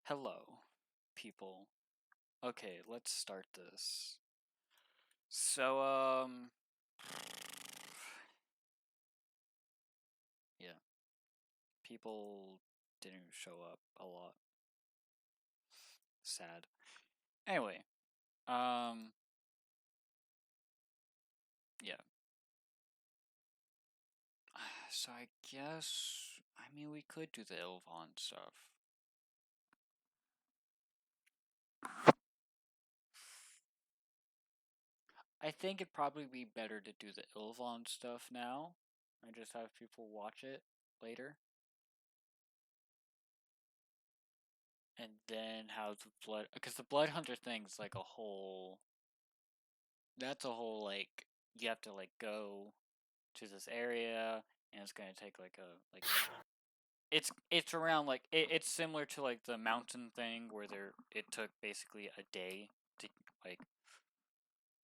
Hello, people. Okay, let's start this. So, yeah, people didn't show up a lot. Sad. Anyway, yeah. So I guess, we could do the Ilvon stuff. I think it'd probably be better to do the Ilvon stuff now and just have people watch it later. And then have the blood, because the blood hunter thing's like a whole. That's a whole like you have to like go to this area, and it's gonna take like it's around like it's similar to like the mountain thing where it took basically a day to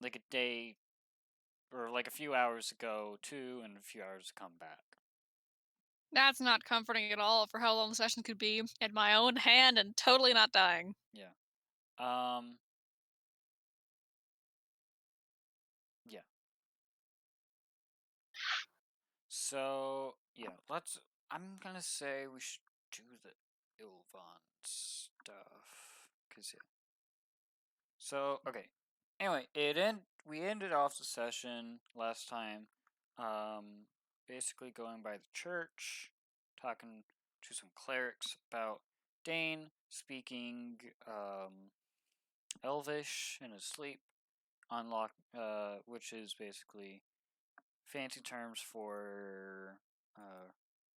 like a day or like a few hours to go to and a few hours to come back. That's not comforting at all for how long the session could be in my own hand and totally not dying. Yeah. Um. Yeah. So yeah, I'm gonna say we should do the Ilvan stuff, cause yeah. So okay. Anyway, we ended off the session last time, basically going by the church, talking to some clerics about Dane speaking Elvish in his sleep, which is basically fancy terms for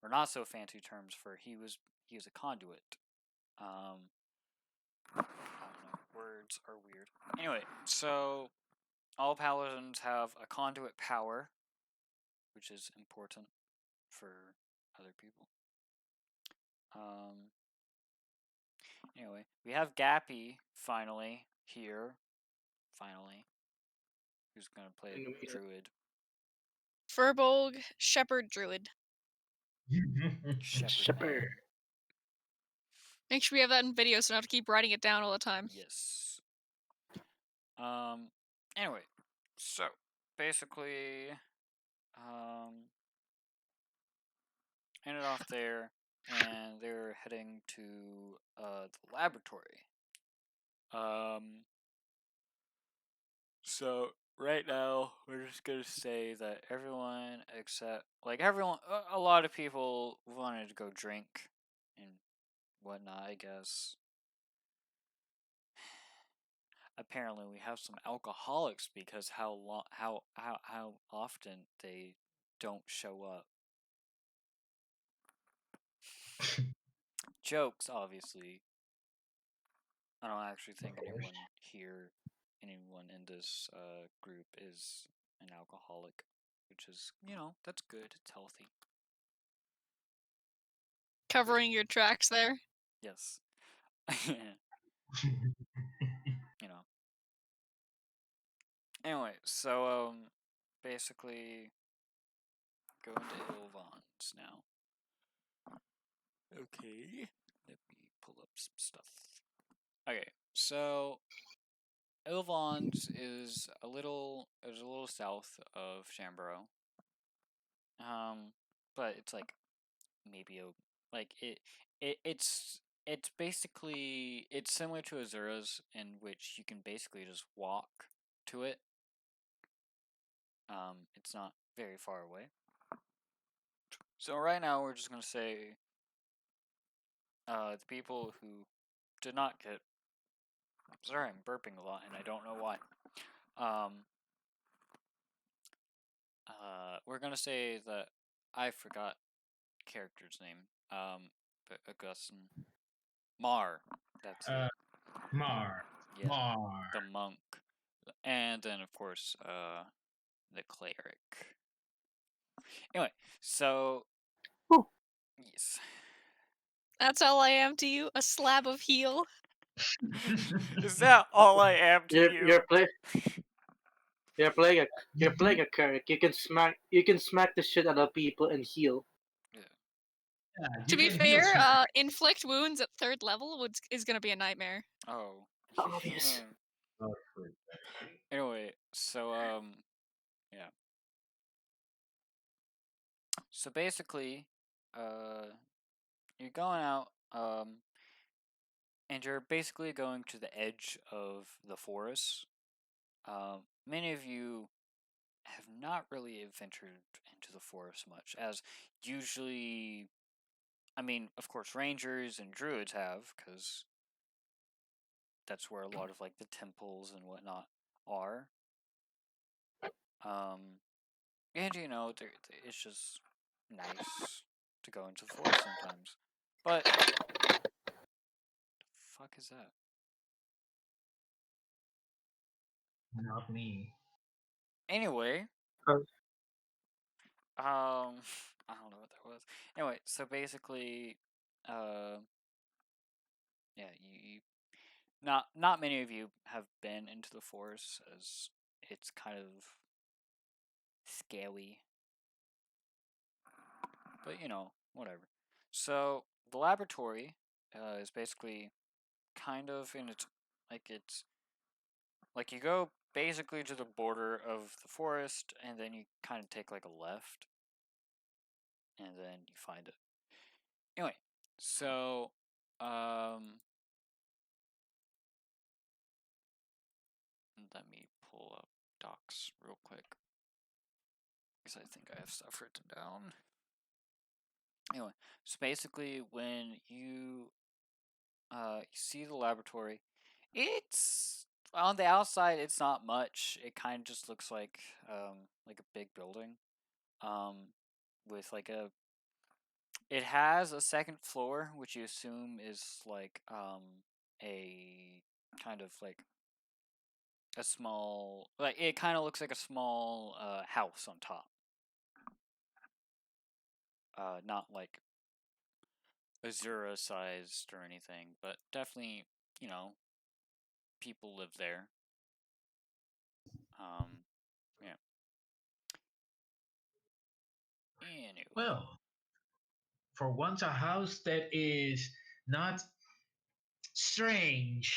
or not so fancy terms for he was a conduit. I don't know, words are weird. Anyway, so all paladins have a conduit power, which is important for other people. Anyway, we have Gappy finally here. Finally, who's gonna play a druid? Furbolg Shepherd Druid. Shepherd Shepherd. man. Make sure we have that in video so I don't have to keep writing it down all the time. Yes. Anyway, so basically, ended off there, and they're heading to the laboratory. So right now we're just gonna say that everyone except a lot of people wanted to go drink and whatnot. I guess. Apparently, we have some alcoholics because how often they don't show up. Jokes, obviously. I don't actually think anyone in this group is an alcoholic, which is, that's good. It's healthy. Covering your tracks there. Yes. you know. Anyway, so basically go into Ilvon's now. Okay. Let me pull up some stuff. Okay, so Ilvon's is a little south of Shambro. But it's like maybe it's basically it's similar to Azura's in which you can basically just walk to it. It's not very far away. So right now we're just gonna say the people who did not get. Sorry, I'm burping a lot and I don't know why. We're gonna say that I forgot character's name. But Augustin Mar. That's it. Mar. Yeah, Mar. the monk, and then of course the cleric. Anyway, so Whew. yes. That's all I am to you, a slab of heel. Is that all I am to You're you? you're play you're playing a cleric. You can smack the shit out of people and heal. Yeah. Yeah, To you be can heal fair, strength. inflict wounds at 3rd level is gonna be a nightmare. Oh. Obvious. Oh, frick. Anyway, so yeah. So basically, you're going out, and you're basically going to the edge of the forest. Many of you have not really ventured into the forest much, as usually, I mean, of course, rangers and druids have, because that's where a lot of like the temples and whatnot are. And you know, it's just nice to go into the forest sometimes. But the fuck is that? Not me. Anyway, Um, I don't know what that was. Anyway, so basically, uh, yeah, you not many of you have been into the forest, as it's kind of scary. But you know, whatever. So the laboratory is basically kind of in its like you go basically to the border of the forest, and then you kind of take like a left, and then you find it. Anyway, so let me pull up docs real quick, because I think I have stuff written down. Anyway, so basically when you see the laboratory, it's on the outside. It's not much. It kind of just looks like a big building, um, with like a. It has a second floor, which you assume is like a kind of like a small, like it kind of looks like a small house on top. Not like Azura sized or anything, but definitely, you know, people live there. Yeah. Anyway. Well, for once, a house that is not strange.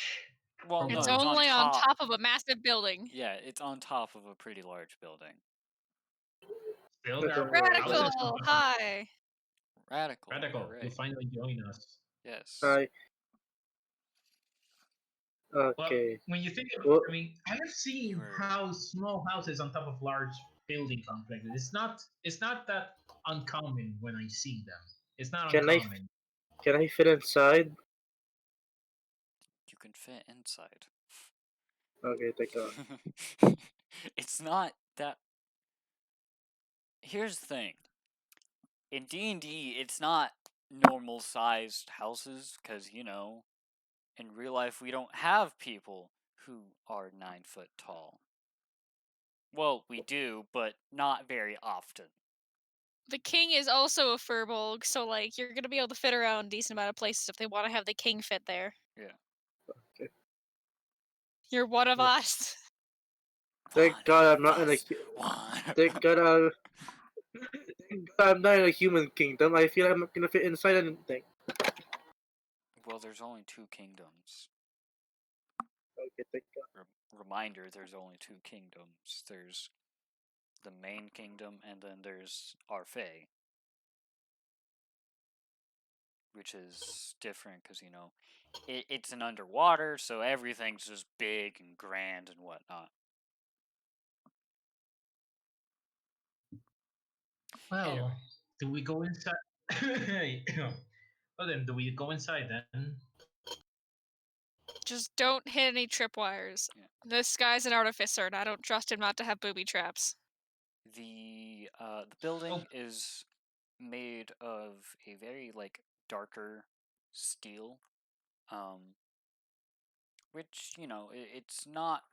Well, For no, It's it's once. on only on top. top of a massive building. Yeah, it's on top of a pretty large building. Still, But there don't are worry, houses on Radical, top of hi. Radical, Radical. You hooray. finally join us. Yes. hi. Well, Okay. when you think about Well, it, I mean, I have seen You're small houses on top of large building complexes. It's not that uncommon when I see them. It's not can I uncommon. can I fit inside? you can fit inside. Okay, thank God. It's not that. Here's the thing. In D&D, it's not normal sized houses, because, you know, in real life we don't have people who are 9 foot tall. Well, we do, but not very often. The king is also a furbolg, so like you're gonna be able to fit around a decent amount of places if they want to have the king fit there. Yeah. Okay. You're one of Yeah. us. Thank God I'm not in a. One. Thank God I'm not in a human kingdom. I feel I'm not gonna fit inside anything. Well, there's only 2 kingdoms. Okay, thank God. Reminder, there's only 2 kingdoms. There's the main kingdom, and then there's Arfei, which is different because, you know, it's an underwater, so everything's just big and grand and whatnot. Well, Anyway. do we go inside? Well, then, do we go inside then? Just don't hit any tripwires. Yeah. This guy's an artificer, and I don't trust him not to have booby traps. The building is made of a very like darker steel, which, you know, it's not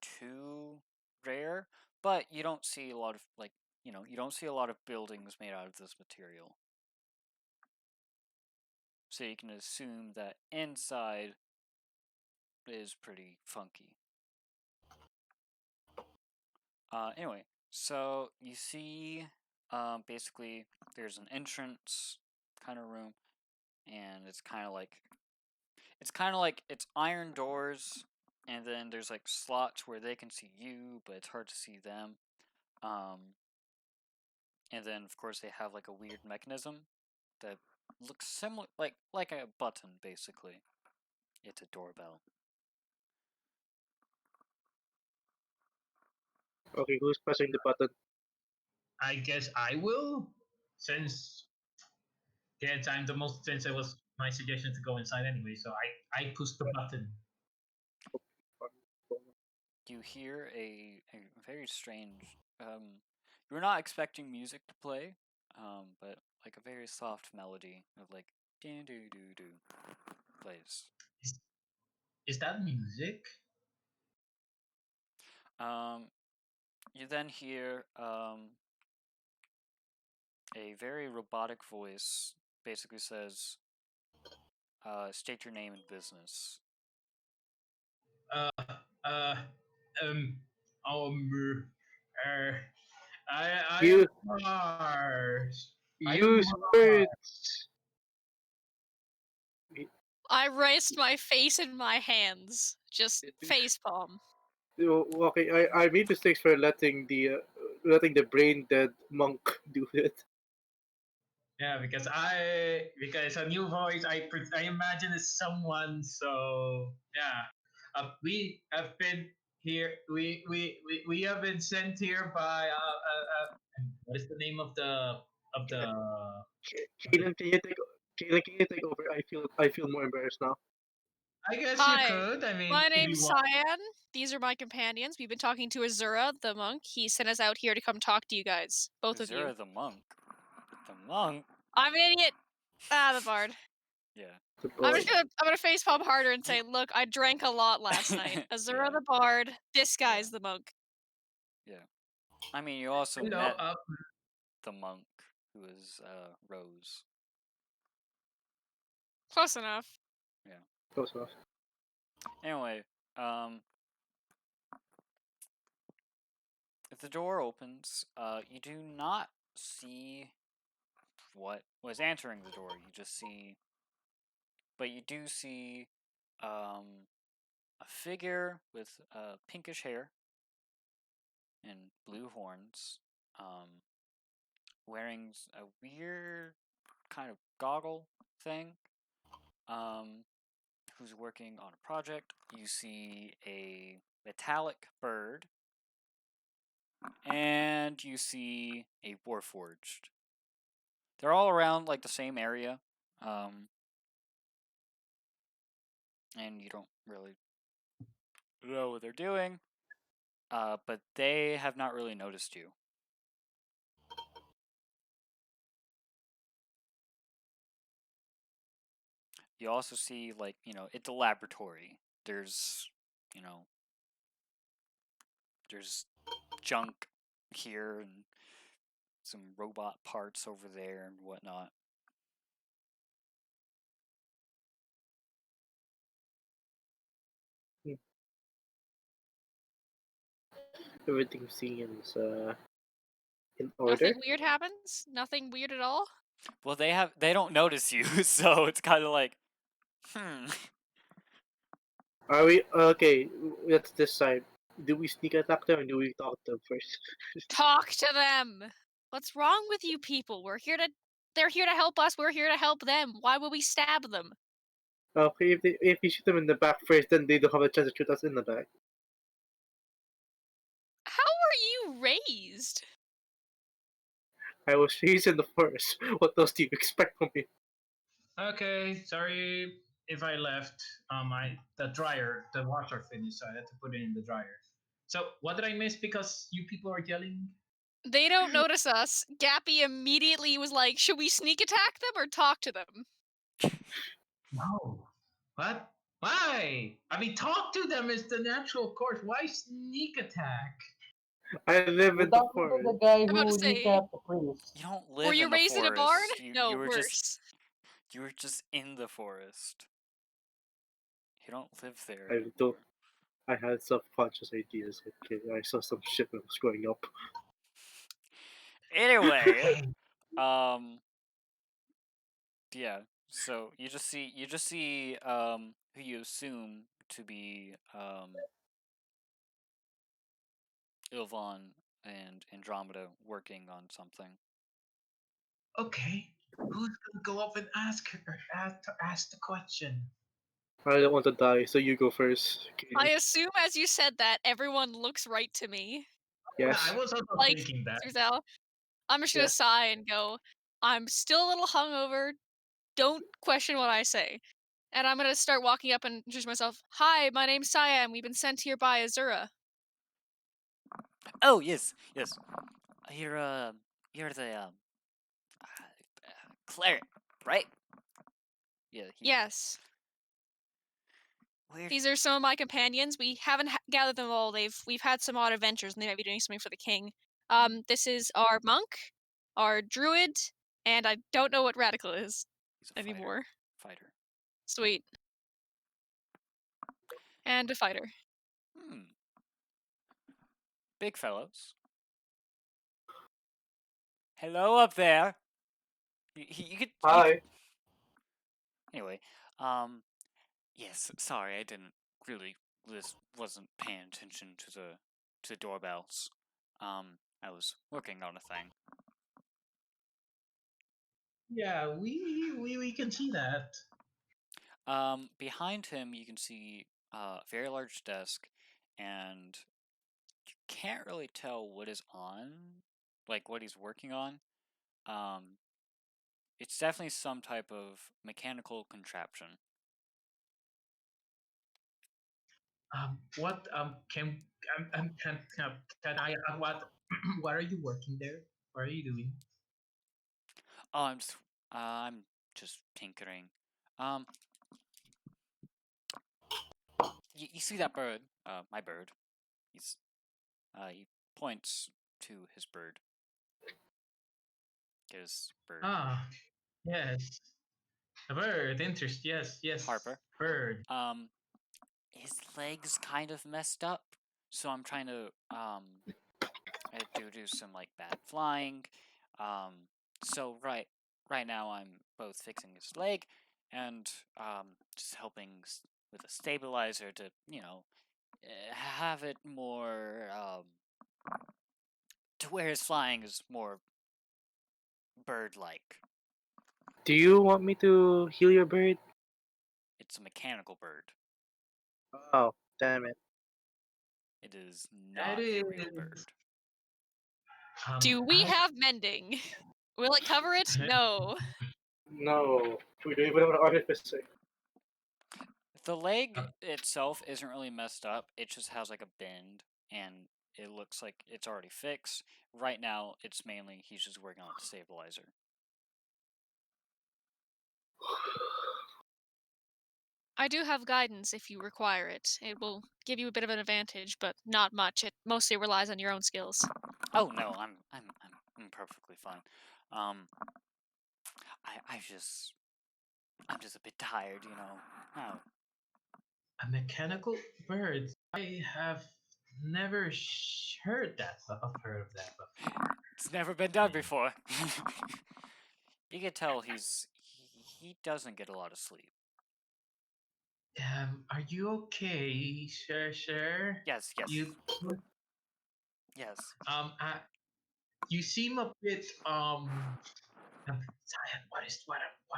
too rare, but you don't see a lot of like, you know, you don't see a lot of buildings made out of this material. So you can assume that inside is pretty funky. Anyway, so you see, basically, there's an entrance kind of room, and it's kind of like it's iron doors, and then there's like slots where they can see you, but it's hard to see them. And then of course they have like a weird mechanism that looks similar, like a button basically. It's a doorbell. Okay, who's pressing the button? I guess I will, since I'm the most. Since it was my suggestion to go inside anyway, so I push the button. You hear a very strange. You were not expecting music to play, but like a very soft melody of like do do do do plays. Is that music? You then hear a very robotic voice basically says, "State your name and business." Uh, uh, um, um, uh, I am Use Mars. I am use Mars. words. I raised my face in my hands. Just facepalm. Okay, I made mistakes for letting the brain dead monk do it. Yeah, because a new voice I imagine is someone. So yeah, we have been here. We have been sent here by what is the name of the Kaylin, can you take over? I feel more embarrassed now. I guess you Hi, could. I mean, my if name's you want. Cyan. These are my companions. We've been talking to Azura, the monk. He sent us out here to come talk to you guys. Both of you. Zura the monk. The monk. I'm an idiot. The bard. Yeah. I'm gonna facepalm harder and say, look, I drank a lot last night. Azura Yeah. the bard. This guy's the monk. Yeah. I mean, you also Hello, met the monk, who is Rose. Close enough. Close enough. Anyway, if the door opens, you do not see what was answering the door. You just see, but you do see, a figure with pinkish hair and blue horns, wearing a weird kind of goggle thing, who's working on a project. You see a metallic bird, and you see a warforged. They're all around like the same area, and you don't really know what they're doing. But they have not really noticed you. You also see, like, it's a laboratory. There's, there's junk here and some robot parts over there and whatnot. Everything seems in order. Nothing weird happens? Nothing weird at all? Well, they don't notice you, so it's kind of like, Are we okay? Let's decide. Do we sneak attack them or do we talk to them first? Talk to them! What's wrong with you people? They're here to help us, we're here to help them. Why would we stab them? Okay, if we shoot them in the back first, then they don't have a chance to shoot us in the back. How were you raised? I was raised in the forest. What else do you expect from me? Okay, sorry if I left. The washer finished, so I had to put it in the dryer. So what did I miss because you people are yelling? They don't notice us. Gappy immediately was like, should we sneak attack them or talk to them? No. What? Why? I mean, talk to them is the natural course. Why sneak attack? I live in the Talking to forest. the guy I'm about who to say, kneecapped the priest. you don't live were you in the raised forest. in a barn? No, you were worse. you were just in the forest. You don't live there. I don't. I had subconscious ideas. Okay, I saw some shit when I was growing up. Anyway, Yeah. So you just see who you assume to be Ilvon and Andromeda working on something. Okay, who's gonna go up and ask her? Ask the question. I don't want to die, so you go first. I Okay. assume as you said that, everyone looks right to me. Yeah, I Yes. was also Like, thinking that. Truzel, I'm just gonna Yes. sigh and go, I'm still a little hungover. Don't question what I say. And I'm gonna start walking up and introduce myself. Hi, my name's Siam. We've been sent here by Azura. Oh yes, yes. You're the cleric, right? Yeah. Yes. Weird. These are some of my companions. We haven't gathered them all. We've had some odd adventures, and they might be doing something for the king. This is our monk, our druid, and I don't know what radical is He's a anymore. fighter. Sweet. And a fighter. Big fellows. Hello up there. You could. Hi. Anyway, yes. Sorry, I didn't really. Wasn't paying attention to the doorbells. I was working on a thing. Yeah, we can see that. Behind him, you can see a very large desk, and you can't really tell what is on, like what he's working on. Um, it's definitely some type of mechanical contraption. What can I what what are you working there? What are you doing? Oh, I'm just tinkering. Um, you see that bird? My bird. He points to his bird. His bird. Ah, yes, a bird. Interest. Yes, yes, Harper. bird. His leg's kind of messed up, so I'm trying to do some like bad flying. So right now I'm both fixing his leg and just helping with a stabilizer to have it more to where his flying is more bird-like. Do you want me to heal your bird? It's a mechanical bird. Oh, damn it. It is That not a is. real bird. Do we have mending? Will it cover it? No. No. We don't even have an artificer. The leg itself isn't really messed up. It just has like a bend, and it looks like it's already fixed. Right now, it's mainly he's just working on the stabilizer. I do have guidance if you require it. It will give you a bit of an advantage, but not much. It mostly relies on your own skills. Oh no, I'm perfectly fine. Um, I'm just a bit tired, you know. Oh, A mechanical bird. I have never heard of that before. it's never been done before. You can tell he doesn't get a lot of sleep. Are you okay, sir? Yes, You yes. I, you seem a bit Zion, what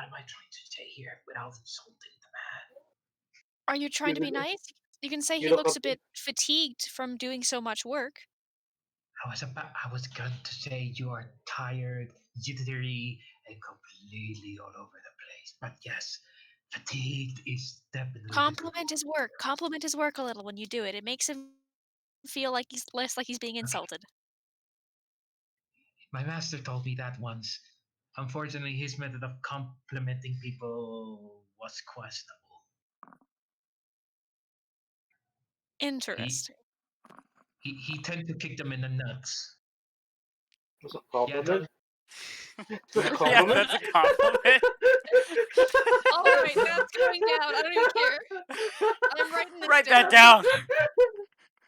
am I trying to say here without insulting the man? Are you trying to be nice? You can say You he look looks up. a bit fatigued from doing so much work. I was going to say you are tired, jittery, and completely all over the place. But yes, fatigued is definitely the good Compliment his work. Compliment his work a little when you do it. It makes him feel like he's less like he's being word. insulted. My master told me that once. Unfortunately, his method of complimenting people was questionable. He Interesting. he tended to kick them in the nuts. It's a Yeah, compliment. It's a Yeah, compliment. that's a compliment. All right, that's going down. I don't even care. I'm writing this Write that down. down.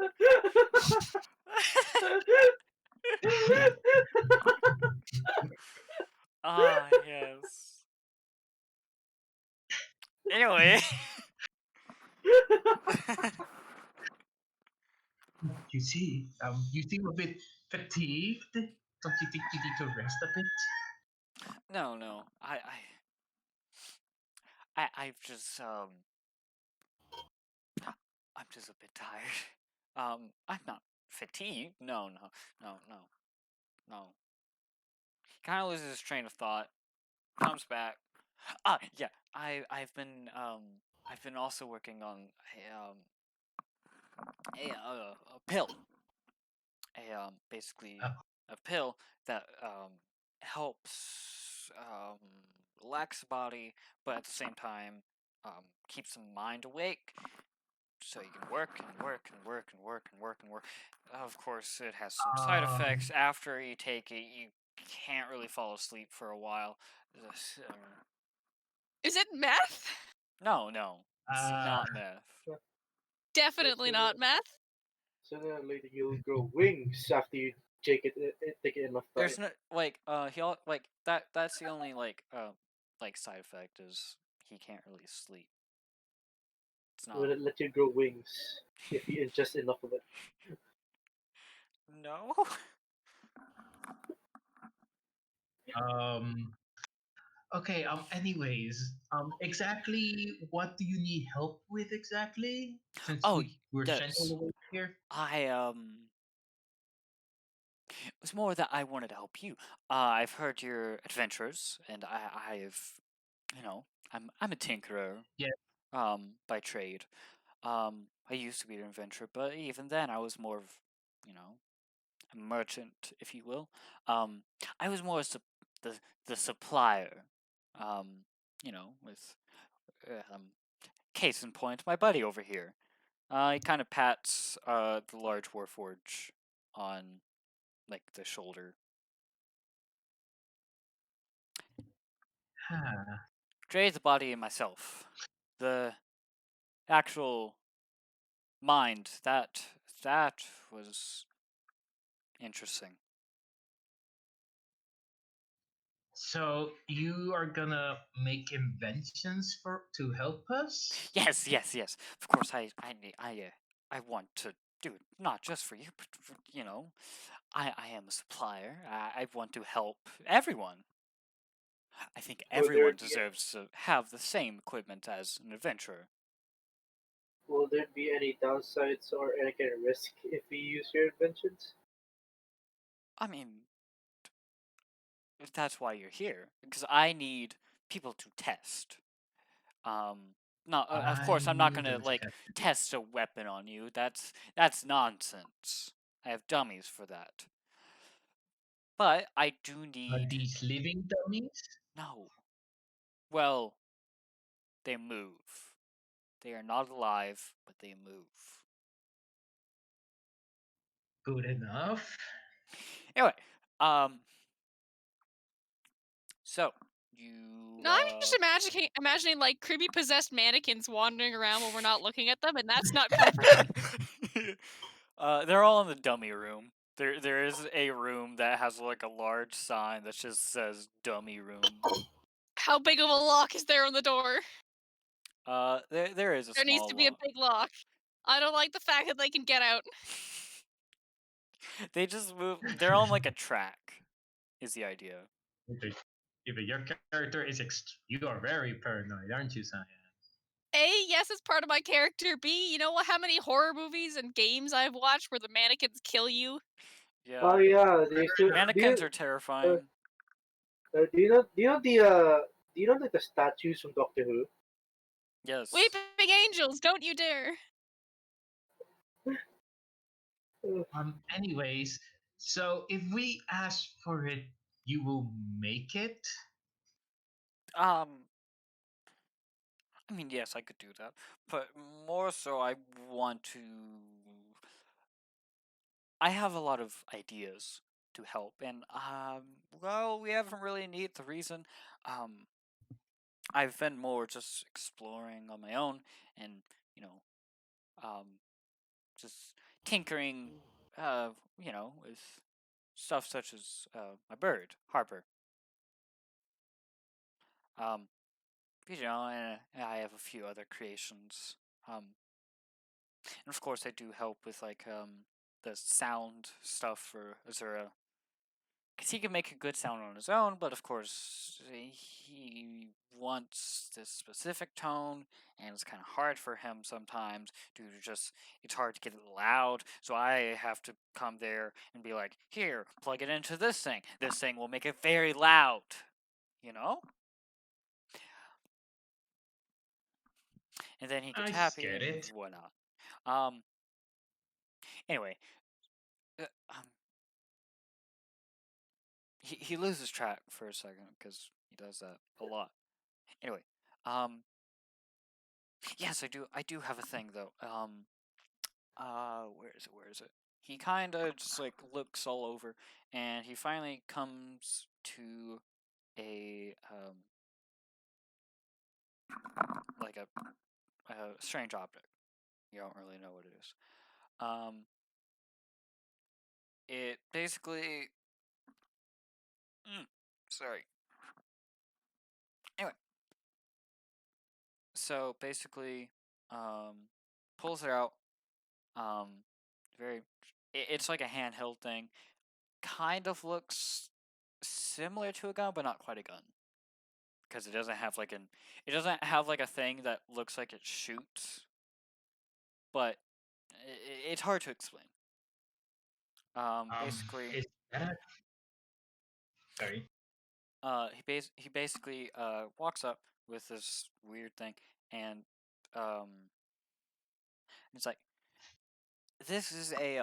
Ah, yes. You seem a bit fatigued. Don't you think you need to rest a bit? No. I've just I'm just a bit tired. I'm not fatigued. No. Kind of loses his train of thought. Comes back. Yeah. I've been also working on a pill. Basically Uh, a pill that helps relax the body, but at the same time keeps the mind awake, so you can work and work and work and work and work and work. Of course, it has some side effects. um, After you take it, you can't really fall asleep for a while. Is it meth? No, it's uh, not meth. Definitely Sooner, not meth. sooner or later, you'll grow wings after you take it enough time. There's no that's the only like side effect is he can't really sleep. It's Will not. it let you grow wings if you ingest enough of it? No. um, okay. Anyways, exactly what do you need help with exactly? Since Oh, we're sent all yes. the way here. I it was more that I wanted to help you. I've heard your adventures, and I've, I'm a tinkerer, Yeah. by trade. I used to be an adventurer, but even then, I was more of, you know, a merchant, if you will. Um, I was more the the supplier. With case in point, my buddy over here. He kind of pats the large warforge on like the shoulder. Huh. Dre the body and myself. The actual mind that was interesting. So you are gonna make inventions to help us? Yes. Of course, I want to do it not just for you, but I am a supplier. I want to help everyone. I think Will there everyone be deserves to have the same equipment as an adventurer. will there be any downsides or any kind of risk if we use your inventions? I mean, that's why you're here, because I need people to test. Um, no, of I course, I'm not need gonna them to like test. test a weapon on you. That's nonsense. I have dummies for that. But I do Are need these living dummies? no. Well, they move. They are not alive, but they move. Good enough. Anyway, um, so you No, I'm just imagining like creepy possessed mannequins wandering around when we're not looking at them, and that's not comforting. they're all in the dummy room. There is a room that has like a large sign that just says dummy room. How big of a lock is there on the door? There is a There needs small to be a lock. big lock. I don't like the fact that they can get out. They just move. They're on like a track. Is the idea? Okay. If your character is you are very paranoid, aren't you, Cyan? A, yes, it's part of my character. B, you know how many horror movies and games I've watched where the mannequins kill you? Oh Yeah, yeah, they still mannequins are uh, terrifying. do you know like the statues from Doctor Who? Yes. Weeping angels, don't you dare! Anyways, so if we ask for it, you will make it? Um. I mean, yes, I could do that, but more so, I want to. I have a lot of ideas to help, and well, we haven't really needed the reason. Um, I've been more just exploring on my own, and you know, um, just tinkering, with stuff such as my bird Harper. Um, and I have a few other creations. And of course, I do help with like the sound stuff for Azura, because he can make a good sound on his own, but of course he wants this specific tone, and it's kind of hard for him sometimes due to just it's hard to get it loud. So I have to come there and be like, here, plug it into this thing. This thing will make it very loud, you know. And then he gets I happy get and it. whatnot. Anyway, uh, um, he loses track for a second because he does that a lot. Anyway, yes, I do have a thing though. Where is it? Where is it? He kind of just like looks all over, and he finally comes to a like a strange object. You don't really know what it is. It basically. Sorry. Anyway, so basically, pulls it out. Very. It's like a handheld thing. Kind of looks similar to a gun, but not quite a gun. Because it doesn't have like it doesn't have like a thing that looks like it shoots. But it's hard to explain. Basically, Is that sorry? he basically walks up with this weird thing, and it's like, this is a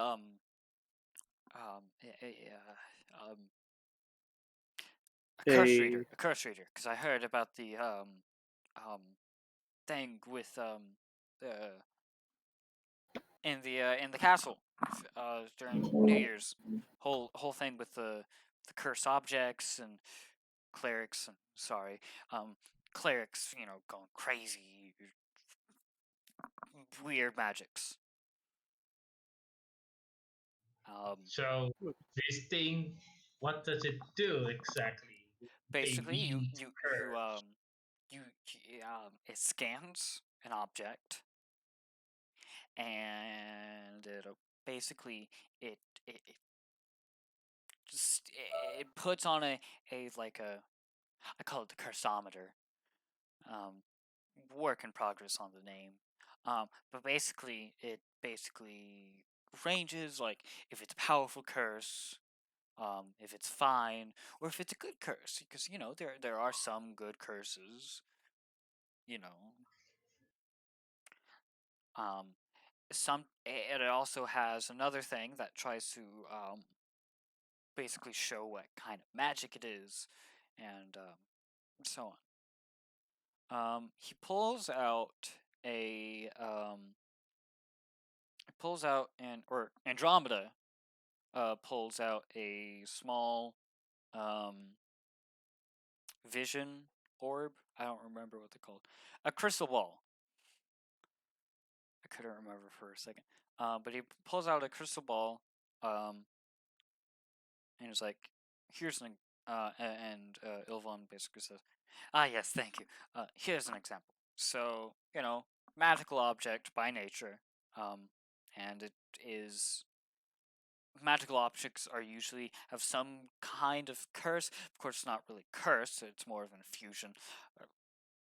curse reader, because I heard about the thing with the in the castle during New Year's, whole thing with the cursed objects and clerics. And sorry, clerics, going crazy, weird magics. So this thing, what does it do exactly? They Basically, beam her. it scans an object, and basically it just it puts on a like a I call it the cursometer. Work in progress on the name. But basically it basically ranges like if it's a powerful curse, if it's fine, or if it's a good curse, because there are some good curses, you know. It also has another thing that tries to basically show what kind of magic it is, and so on. He pulls out or Andromeda pulls out a small vision orb. I don't remember what they're called. A crystal ball. I couldn't remember for a second. But he pulls out a crystal ball, and he's like, "Here's an." And Ilvon basically says, "Ah, yes, thank you. Here's an example. So, magical object by nature, and it is magical objects are usually have some kind of curse. Of course, it's not really curse; it's more of an infusion.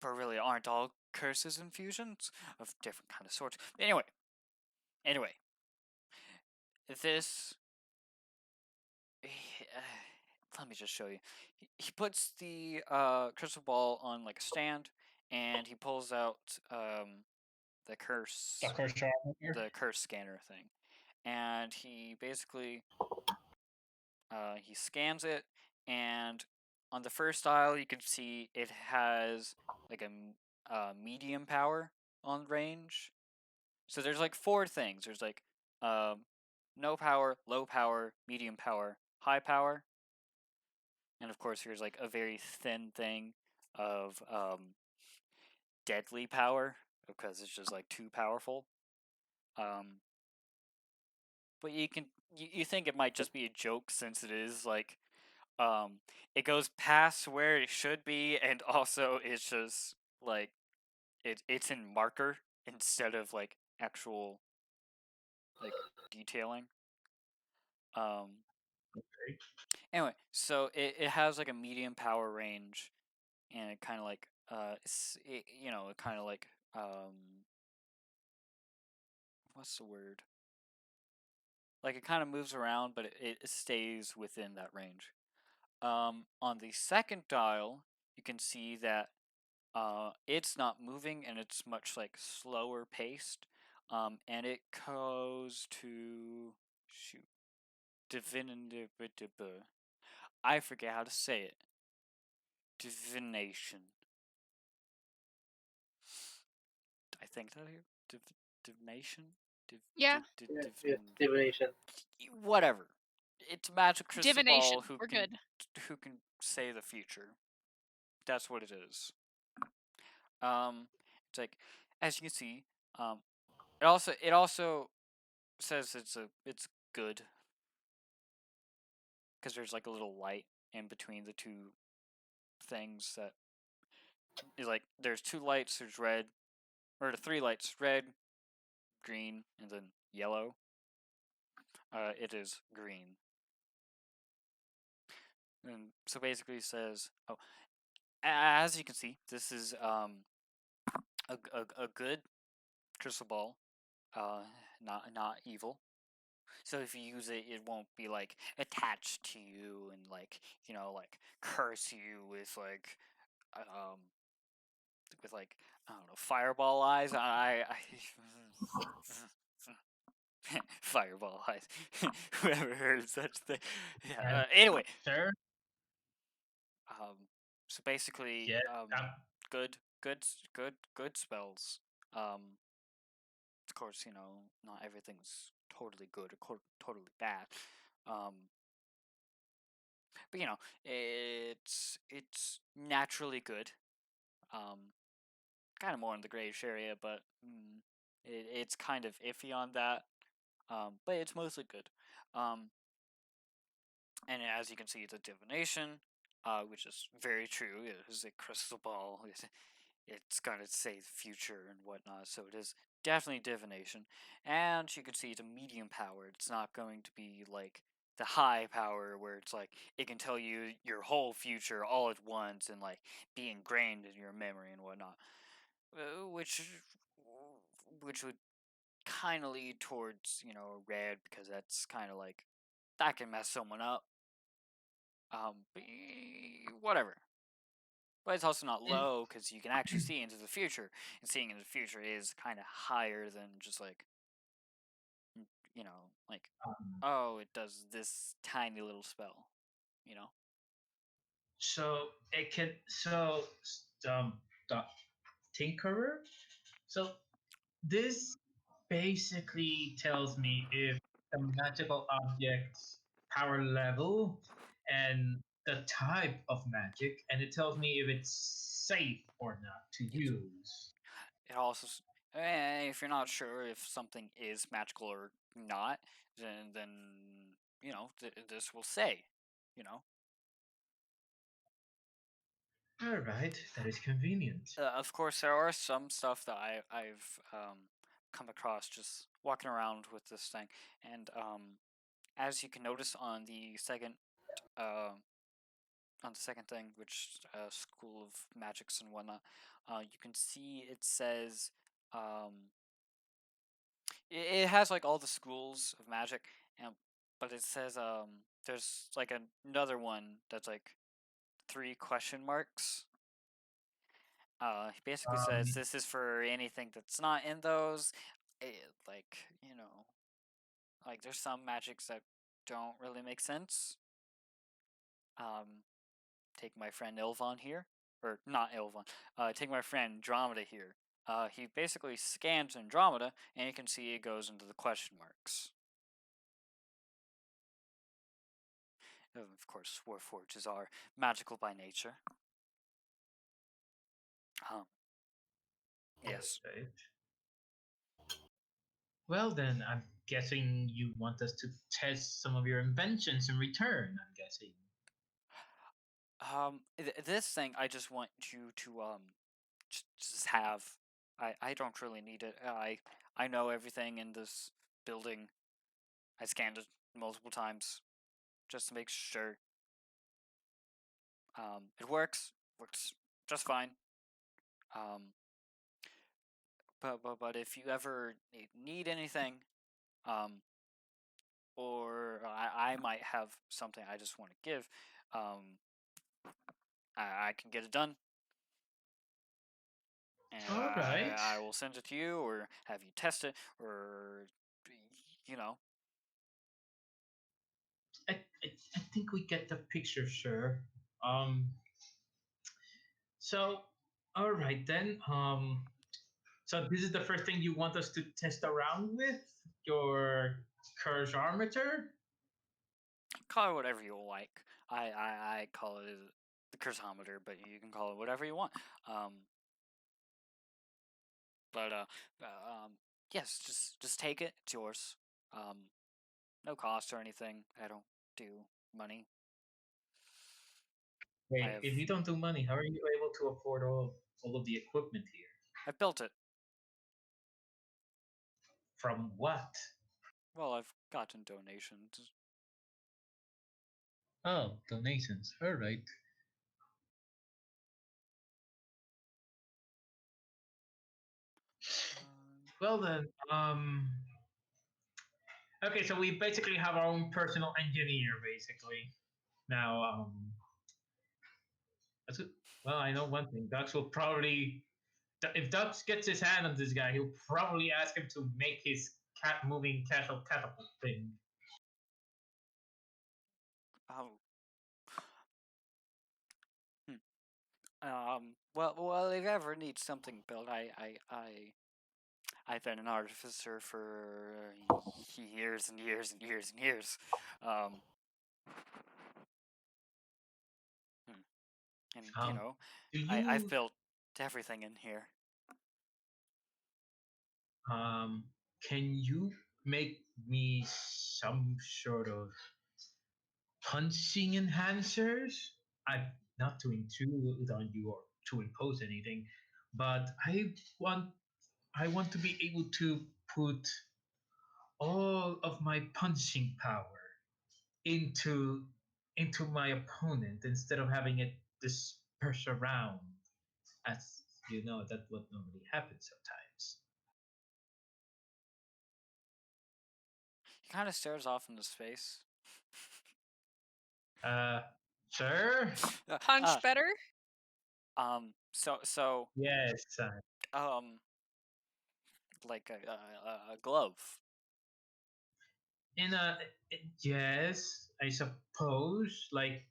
But really, aren't all curses infusions of different kind of sorts? Anyway, this. Let me just show you. He puts the crystal ball on like a stand, and he pulls out the curse the curse scanner thing, and he basically he scans it, and on the first dial you can see it has like a medium power on range. So there's like four things. There's like no power, low power, medium power, high power, and of course there's like a very thin thing of deadly power because it's just like too powerful. But you think it might just be a joke since it is like it goes past where it should be, and also it's just like it's in marker instead of like actual like detailing. Okay. Anyway, so it has like a medium power range, and it kind of like it kind of like what's the word? Like it kind of moves around, but it stays within that range. On the second dial, you can see that it's not moving and it's much like slower paced. And it goes to shoot divinity. I forget how to say it. Divination. I think that here. Divination. Yeah. Yes, divination. Whatever. It's a magic crystal Divination. ball We're good. who can say the future. That's what it is. It's like as you can see, it also says it's good because there's like a little light in between the two things that is like there's two lights. There's red or the three lights: red, green, and then yellow. It is green. And so basically it says, oh, as you can see, this is a good crystal ball, uh, not evil. So if you use it, it won't be like attached to you and like like curse you um with like I don't know fireball eyes. Fireball eyes. Whoever heard such thing. Yeah. And Anyway, sir, so basically, yeah, good, good spells. Of course, not everything's totally good or totally bad. But it's naturally good. Kind of more in the grayish area, but it's kind of iffy on that. But it's mostly good. And as you can see, it's a divination, which is very true. It is a crystal ball. It's gonna say the future and whatnot, so it is definitely divination. And you can see it's a medium power. It's not going to be like the high power where it's like it can tell you your whole future all at once and like be ingrained in your memory and whatnot. Which would kind of lead towards red because that's kind of like that can mess someone up. But whatever. But it's also not and low because you can actually see into the future, and seeing into the future is kind of higher than just like, like, um, oh, it does this tiny little spell, you know? so it can um the tinkerer. So this basically tells me if the magical object's power level and the type of magic, and it tells me if it's safe or not to Yes. use. It also, if you're not sure if something is magical or not, then this will say, you know. All right, that is convenient. Of course, there are some stuff that I've come across just walking around with this thing, and as you can notice uh, on the second thing, which School of Magics and whatnot, you can see it says it has like all the schools of magic, and but it says there's like another one that's like three question marks. He basically says Um, this is for anything that's not in those. Like like there's some magics that don't really make sense. Um, take my friend Ilvon here, or not Ilvon. Take my friend Andromeda here. He basically scans Andromeda, and you can see it goes into the question marks. Of course, Warforges are magical by nature. Um, yes. right. Well, then, I'm guessing you want us to test some of your inventions in return, I'm guessing. This thing I just want you to just have. I don't really need it. I know everything in this building. I scanned it multiple times just to make sure. It works just fine. Um, but if you ever need anything, um, or I might have something I just want to give, I can get it done, and All right. I will send it to you, or have you test it, or you know. I think we get the picture, sir. Um. So, all right then. So this is the first thing you want us to test around with your curse armature. Call it whatever you like. I call it the cursometer, but you can call it whatever you want. But yes, just take it. It's yours. No cost or anything. I don't do money. I Wait, have if you don't do money, how are you able to afford all of the equipment here? I built it. From what? Well, I've gotten donations. Oh, donations. All right. Well then, okay, so we basically have our own personal engineer, basically. Now, that's it. Well, I know one thing. Dux will probably, if Dux gets his hand on this guy, he'll probably ask him to make his cat moving casual catapult thing. Oh. Well, if you ever need something built, I've been an artificer for years and years and years and years. Um, hmm, and Um, do I've you built everything in here. um can you make me some sort of punching enhancers? I'm not to intrude on you or to impose anything, but want I want to be able to put all of my punching power into my opponent instead of having it disperse around. As you know, that's what normally happens sometimes. He kind of stares off into space. Uh, sir? Punch better? So Yes, um, like a glove. in a yes, I suppose. Like,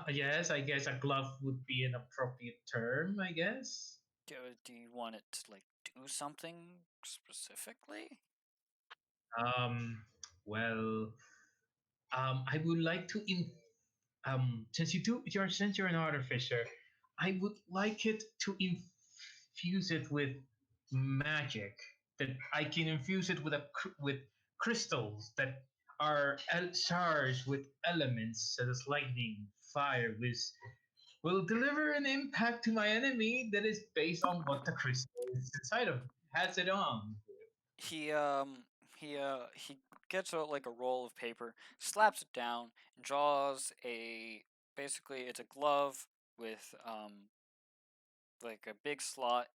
yes, I guess a glove would be an appropriate term. I guess. Do you want it to like do something specifically? Um. Well, I would like to since you're an artificer, I would like it to infuse it with magic. That I can infuse it with with crystals that are charged with elements such as lightning, fire, which will deliver an impact to my enemy that is based on what the crystal is inside of has it on. He he gets out like a roll of paper, slaps it down, and draws a basically it's a glove with like a big slot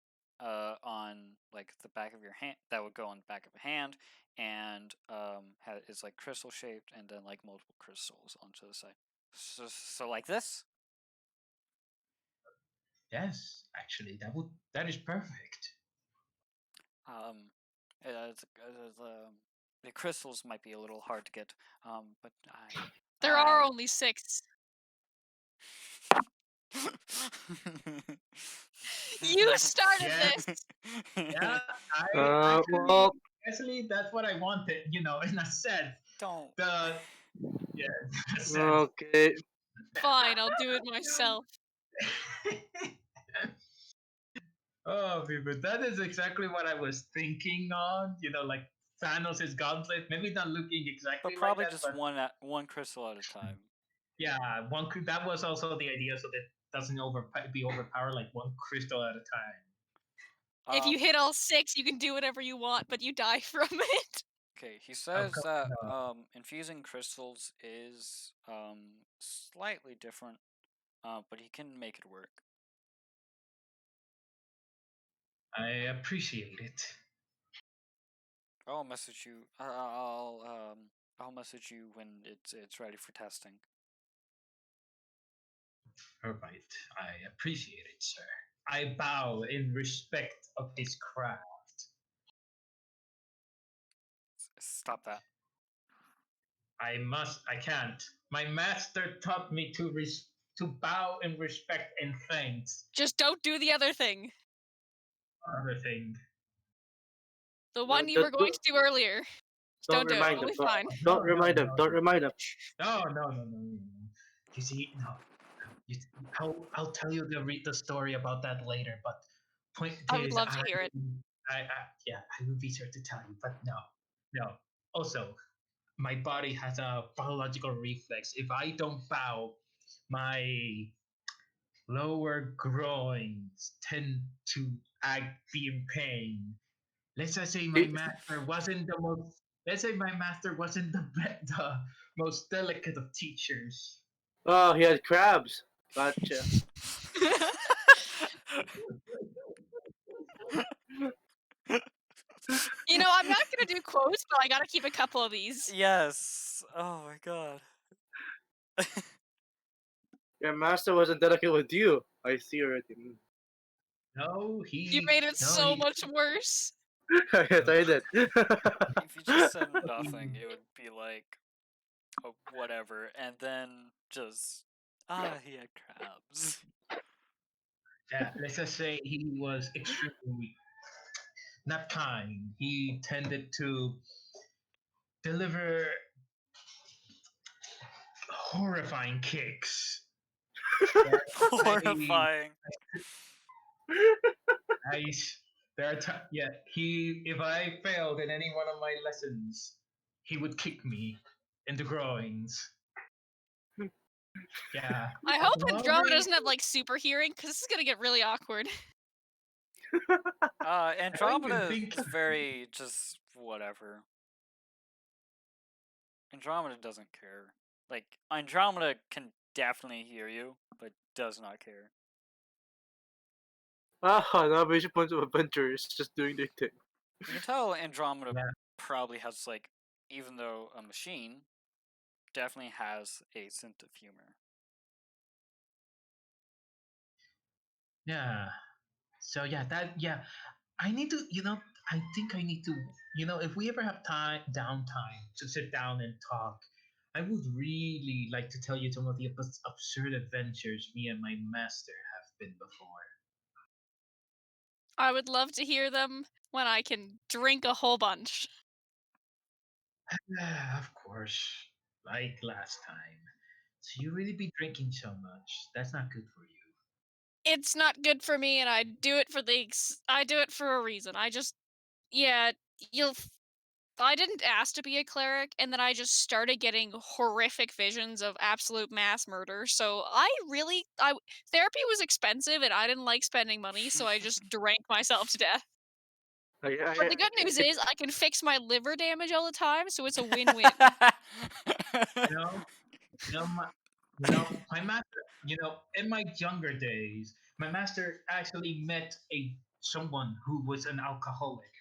on like the back of your hand that would go on the back of a hand, and is like crystal shaped, and then like multiple crystals onto the side. So like this. Yes, actually, that is perfect. The crystals might be a little hard to get, but There are only 6. You started Yeah. this! Yeah, Well, actually that's what I wanted. In a sense, Don't. the yeah, in a sense. okay. Fine, I'll do it myself. Oh, but that is exactly what I was thinking on. Like Thanos' gauntlet. Maybe not looking exactly But like probably that, just but one crystal at a time. yeah, that was also the idea, so that doesn't be overpowered, like one crystal at a time. If you hit all 6, you can do whatever you want, but you die from it. Okay, he says come that on. infusing crystals is slightly different, but he can make it work. I appreciate it. I'll message you. I'll message you when it's ready for testing. All right, I appreciate it, sir. I bow in respect of his craft. Stop that. I can't. My master taught me to bow in respect and thanks. Just don't do the other thing. Other thing. The one you were going to do earlier. Just Don't don't do it. remind We'll him. be fine. Don't remind him. Don't remind him. No. You see, no. I'll tell you the story about that later. But point I would is, love to hear it. I will be sure to tell you. But no. Also, my body has a biological reflex. If I don't bow, my lower groins tend to be in pain. Let's just say my master wasn't the most. Let's say my master wasn't the most delicate of teachers. Oh, he had crabs. Gotcha. You know, I'm not gonna do quotes, but I gotta keep a couple of these. Yes. Oh my god. Your master wasn't delicate with you. I see already. No, You made it so much worse. Yes, I did. If you just said nothing, it would be like, oh, whatever, and then just he had crabs. Yeah, let's just say he was extremely not kind. He tended to deliver horrifying kicks. Horrifying. I, there are yeah. He if I failed in any one of my lessons, he would kick me in the groins. Yeah. I hope Andromeda Lowering- doesn't have like super hearing, because this is gonna get really awkward. Andromeda think- is very just whatever. Andromeda doesn't care. Like, Andromeda can definitely hear you, but does not care. Navigation points of adventurers just doing their thing. You can tell Andromeda Yeah. probably has, like, even though a machine, definitely has a sense of humor. Yeah. So yeah. I need to, I think I need to, if we ever have downtime to sit down and talk, I would really like to tell you some of the absurd adventures me and my master have been before. I would love to hear them when I can drink a whole bunch. Of course, like last time. So you really be drinking so much. That's not good for you. It's not good for me, and I do it for a reason. Yeah, I didn't ask to be a cleric, and then I just started getting horrific visions of absolute mass murder. So therapy was expensive, and I didn't like spending money, so I just drank myself to death. But the good news is I can fix my liver damage all the time, so it's a win-win. You know, my master. In my younger days, my master actually met someone who was an alcoholic.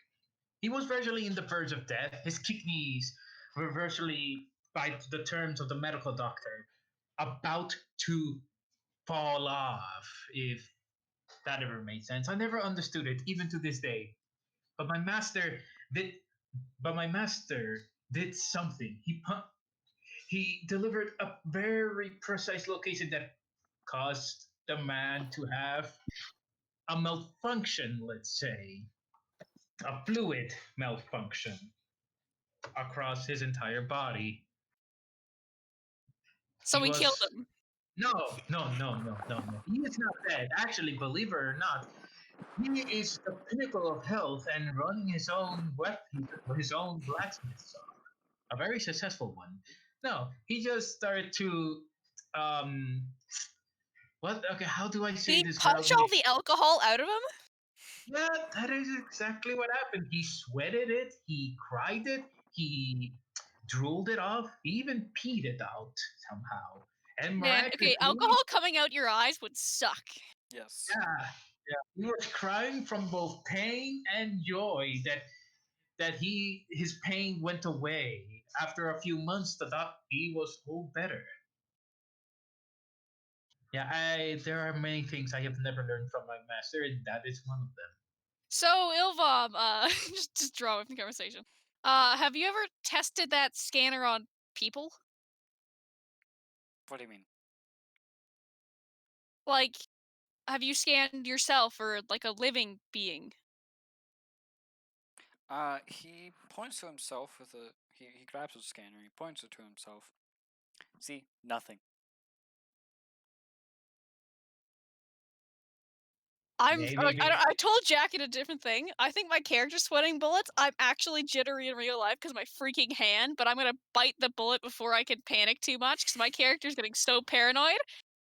He was virtually in the verge of death. His kidneys were virtually, by the terms of the medical doctor, about to fall off, if that ever made sense. I never understood it, even to this day. But my master did. But my master did something. He delivered a very precise location that caused the man to have a malfunction. Let's say a fluid malfunction across his entire body. So He we was killed him. no. He is not dead. Actually, believe it or not, he is the pinnacle of health and running his own his own blacksmith shop, a very successful one. No, he just started to what? Okay, how do I say Did he this punch without all the alcohol out of him? Yeah, that is exactly what happened. He sweated it, he cried it, he drooled it off, he even peed it out somehow. And Man, okay, miraculously, alcohol coming out your eyes would suck. Yes. yeah, he was crying from both pain and joy that his pain went away. After a few months, he was all better. Yeah, there are many things I have never learned from my master, and that is one of them. So, Ilvom, just draw with the conversation. Have you ever tested that scanner on people? What do you mean? Like, have you scanned yourself or like a living being? He points to himself with a. He grabs his scanner. He points it to himself. See, nothing. Maybe I told Jacket a different thing. I think my character's sweating bullets. I'm actually jittery in real life because my freaking hand, but I'm gonna bite the bullet before I can panic too much because my character's getting so paranoid.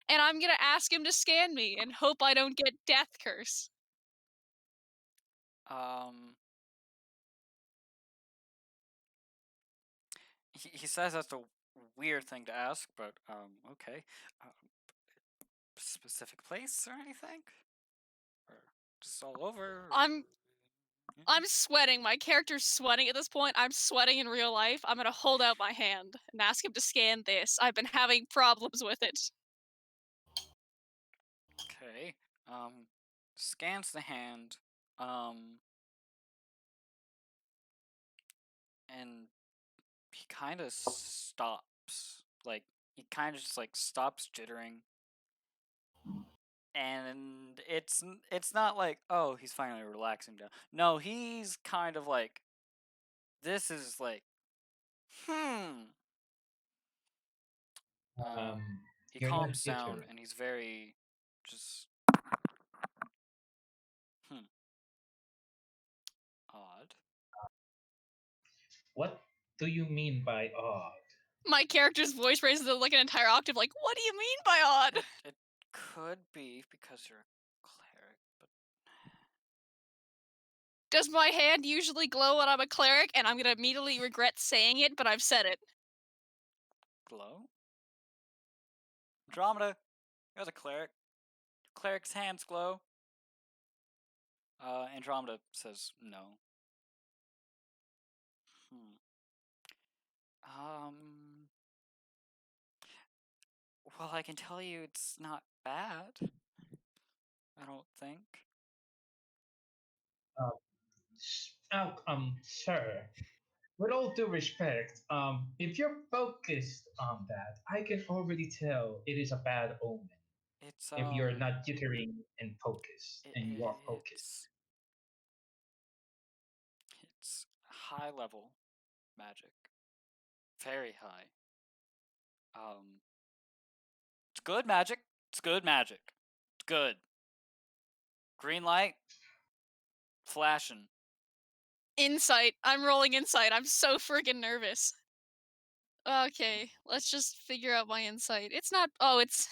And I'm gonna ask him to scan me and hope I don't get death curse. Um. He says that's a weird thing to ask, but okay. Specific place or anything? Or just all over? I'm sweating. My character's sweating at this point. I'm sweating in real life. I'm gonna hold out my hand and ask him to scan this. I've been having problems with it. Okay. Scans the hand. Um. And he kind of stops. Like he kind of just like stops jittering. And it's not like, oh, he's finally relaxing down. No, he's kind of like, this is like, hmm. um, He you're not calms down jittery. and he's very just hmm odd. What do you mean by odd? My character's voice raises like an entire octave. Like, what do you mean by odd? It could be because you're a cleric, but Does my hand usually glow when I'm a cleric? And I'm gonna immediately regret saying it, but I've said it. glow. Andromeda, you're the cleric. Cleric's hands glow. Andromeda says no. Hmm. Well, I can tell you it's not bad. I don't think. Sir, with all due respect, if you're focused on that, I can already tell it is a bad omen. It's If you're not jittering and focused, it, and you are focused. it's it's high level magic, very high. Um, it's good magic. It's good magic. It's good. Green light, flashing. Insight. I'm rolling insight. I'm so freaking nervous. Okay, let's just figure out my insight. It's not. Oh, it's.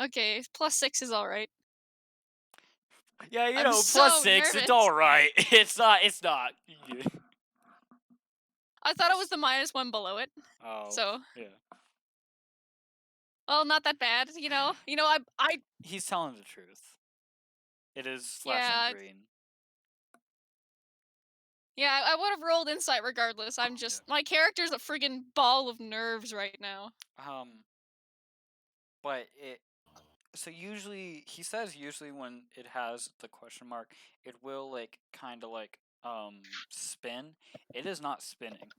Okay, +6 is alright. Yeah, you I'm know, so +6. It's nervous. all right. It's not. It's not. I thought it was the -1 below it. Oh, So, yeah. well, not that bad. I He's telling the truth. It is flashing yeah, green. yeah. I would have rolled insight regardless. I'm just my character's a friggin' ball of nerves right now. But it. So usually, he says usually when it has the question mark, it will like kind of like spin. It is not spinning.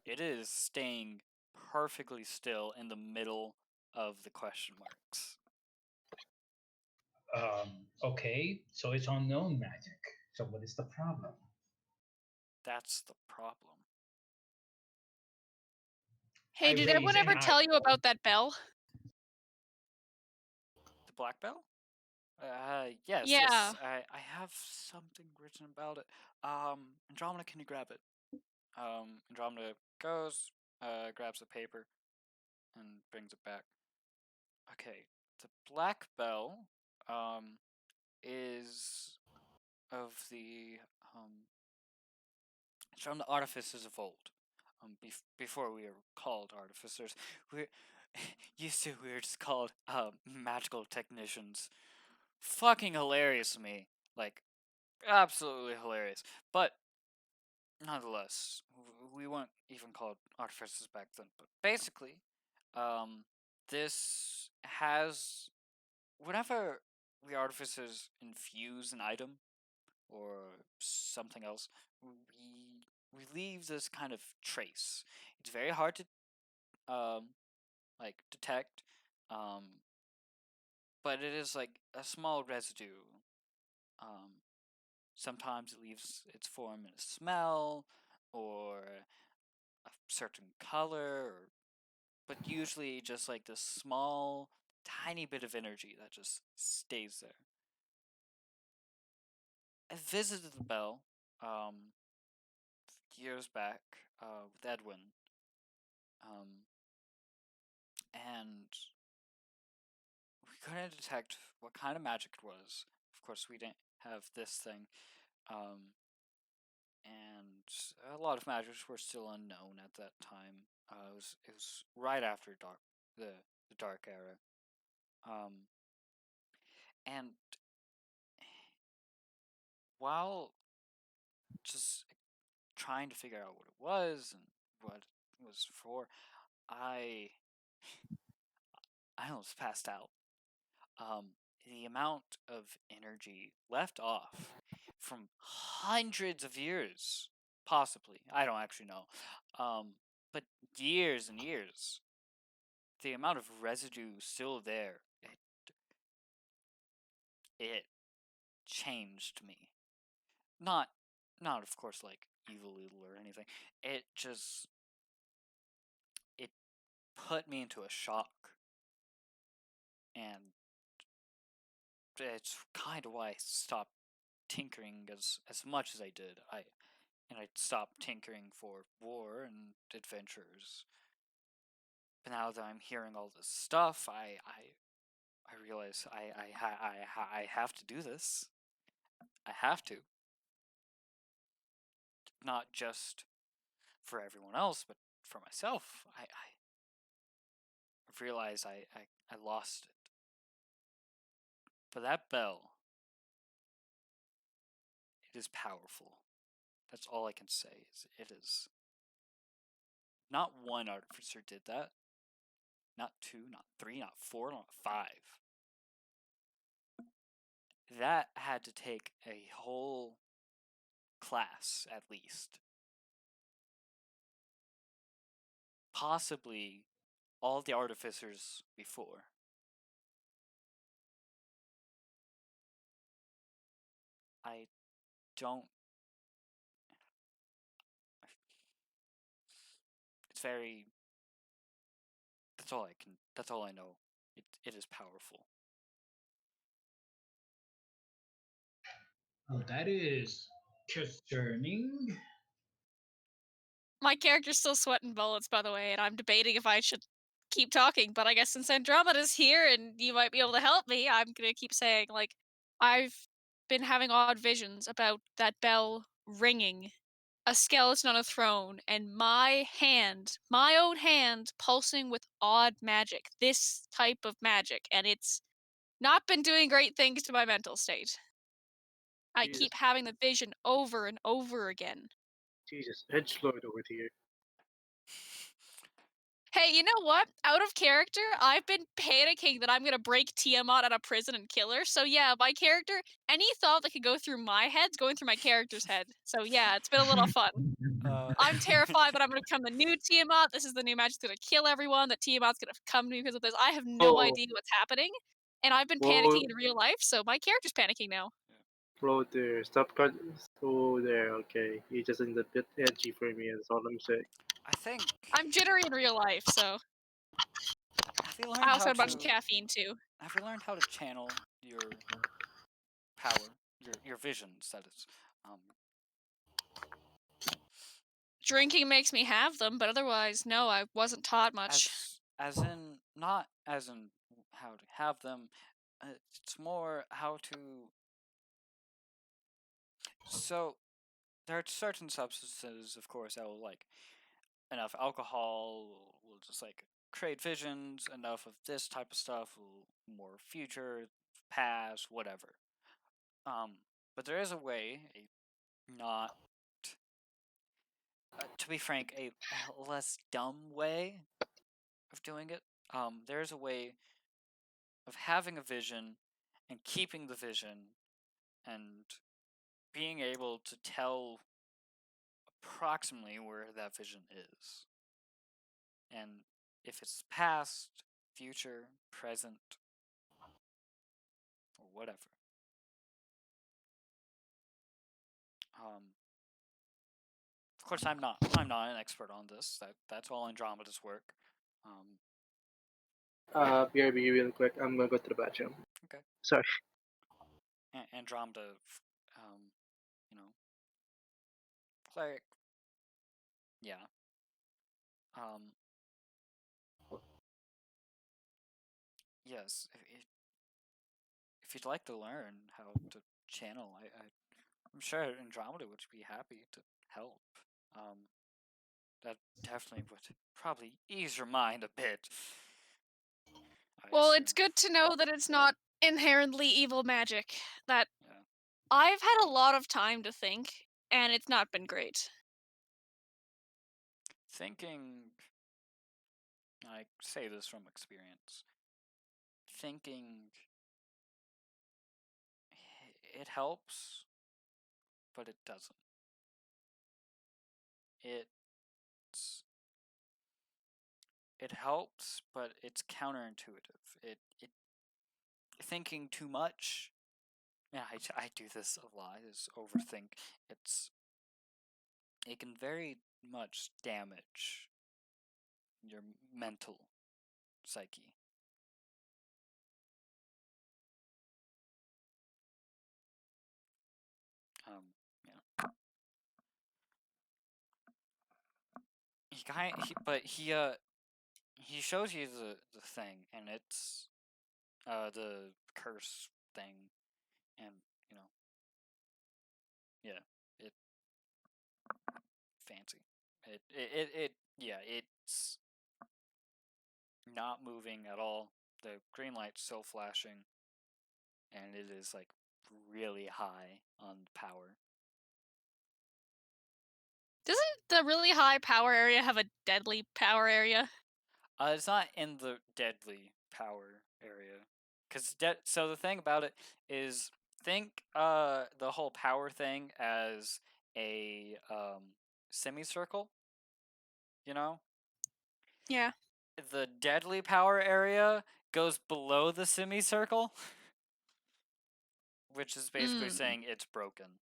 It is staying perfectly still in the middle of the question marks. Okay, so it's unknown magic. So what is the problem? That's the problem. Hey, I did raise anyone an ever tell you eyebrow. about that bell? The black bell? Yes, Yeah. yes. I have something written about it. Andromeda, can you grab it? Andromeda goes, grabs a paper, and brings it back. Okay, the black bell, is of the it's from the artificers of old. Before we were called artificers, we used to we were just called magical technicians. Fucking hilarious to me, like absolutely hilarious. But nonetheless, we weren't even called artificers back then. But basically, this has whenever we artificers infuse an item or something else, we leave this kind of trace. It's very hard to like detect, um, but it is like a small residue. Um, Sometimes it leaves its form in a smell or a certain color, but usually just like this small, tiny bit of energy that just stays there. I visited the bell years back with Edwin, and we couldn't detect what kind of magic it was. Of course, we didn't have this thing, and a lot of magics were still unknown at that time. It was right after the dark era, and while just trying to figure out what it was and what it was for, I I almost passed out. The amount of energy left off from hundreds of years, possibly. I don't actually know. But years and years. The amount of residue still there, it changed me. Not, not of course like evil or anything. It just, it put me into a shock. And it's kind of why I stopped tinkering as much as I did. I stopped tinkering for war and adventures. But now that I'm hearing all this stuff, I realize I have to do this. I have to. Not just for everyone else, but for myself. I realized I lost it. But that bell, it is powerful. That's all I can say. Is it is. Not one artificer did that. Not two, not three, not four, not five. That had to take a whole class at least. Possibly all the artificers before. I don't. It's very. That's all I can. That's all I know. It is powerful. Oh, that is concerning. My character's still sweating bullets, by the way, and I'm debating if I should keep talking, but I guess since Andromeda's here and you might be able to help me, I'm gonna keep saying, like, I've been having odd visions about that bell ringing, a skeleton on a throne, and my own hand, pulsing with odd magic, this type of magic, and it's not been doing great things to my mental state. I Jesus, keep having the vision over and over again. Jesus, edgelord over here. Hey, you know what? Out of character, I've been panicking that I'm gonna break Tiamat out of prison and kill her. So yeah, my character, any thought that could go through my head's going through my character's head. So yeah, it's been a little fun. Uh, I'm terrified that I'm gonna become the new Tiamat. This is the new magic's gonna kill everyone. That Tiamat's gonna come to me because of this. I have no Oh, idea what's happening, and I've been whoa, panicking in real life. So my character's panicking now. bro, there. Stop cut. Oh, there. Okay, you're just a bit edgy for me. That's all I'm saying. I think. I'm jittery in real life, so Have you I learned also how had a bunch to? of caffeine too. Have you learned how to channel your power, your visions? That is, um, Drinking makes me have them, but otherwise, no, I wasn't taught much. as in not as in how to have them. It's more how to So there are certain substances, of course, that will like enough alcohol will just like create visions. Enough of this type of stuff will more future, past, whatever. But there is a way, a not, to be frank, a less dumb way of doing it. There is a way of having a vision and keeping the vision and being able to tell approximately where that vision is. And if it's past, future, present, or whatever. Of course, I'm not an expert on this. That's all Andromeda's work. BRB, real quick. I'm gonna go to the bathroom. Okay. Sorry. Andromeda, you know, cleric. Yeah. Yes. If you'd like to learn how to channel, I'm sure Andromeda would be happy to help. That definitely would probably ease your mind a bit. Well, it's good to know that it's not inherently evil magic. That Yeah. I've had a lot of time to think, and it's not been great. Thinking, I say this from experience, thinking, it helps, but it doesn't. It helps, but it's counterintuitive. It thinking too much. Yeah, I do this a lot. Is overthink. It can very much damage your mental psyche. Yeah. He shows you the thing, and it's the curse thing, and yeah, it fancy. Yeah, it's not moving at all. The green light's still flashing, and it is like really high on power. Doesn't the really high power area have a deadly power area? It's not in the deadly power area, so the thing about it is, think the whole power thing as a semicircle. You know, Yeah. the deadly power area goes below the semicircle, which is basically saying it's broken.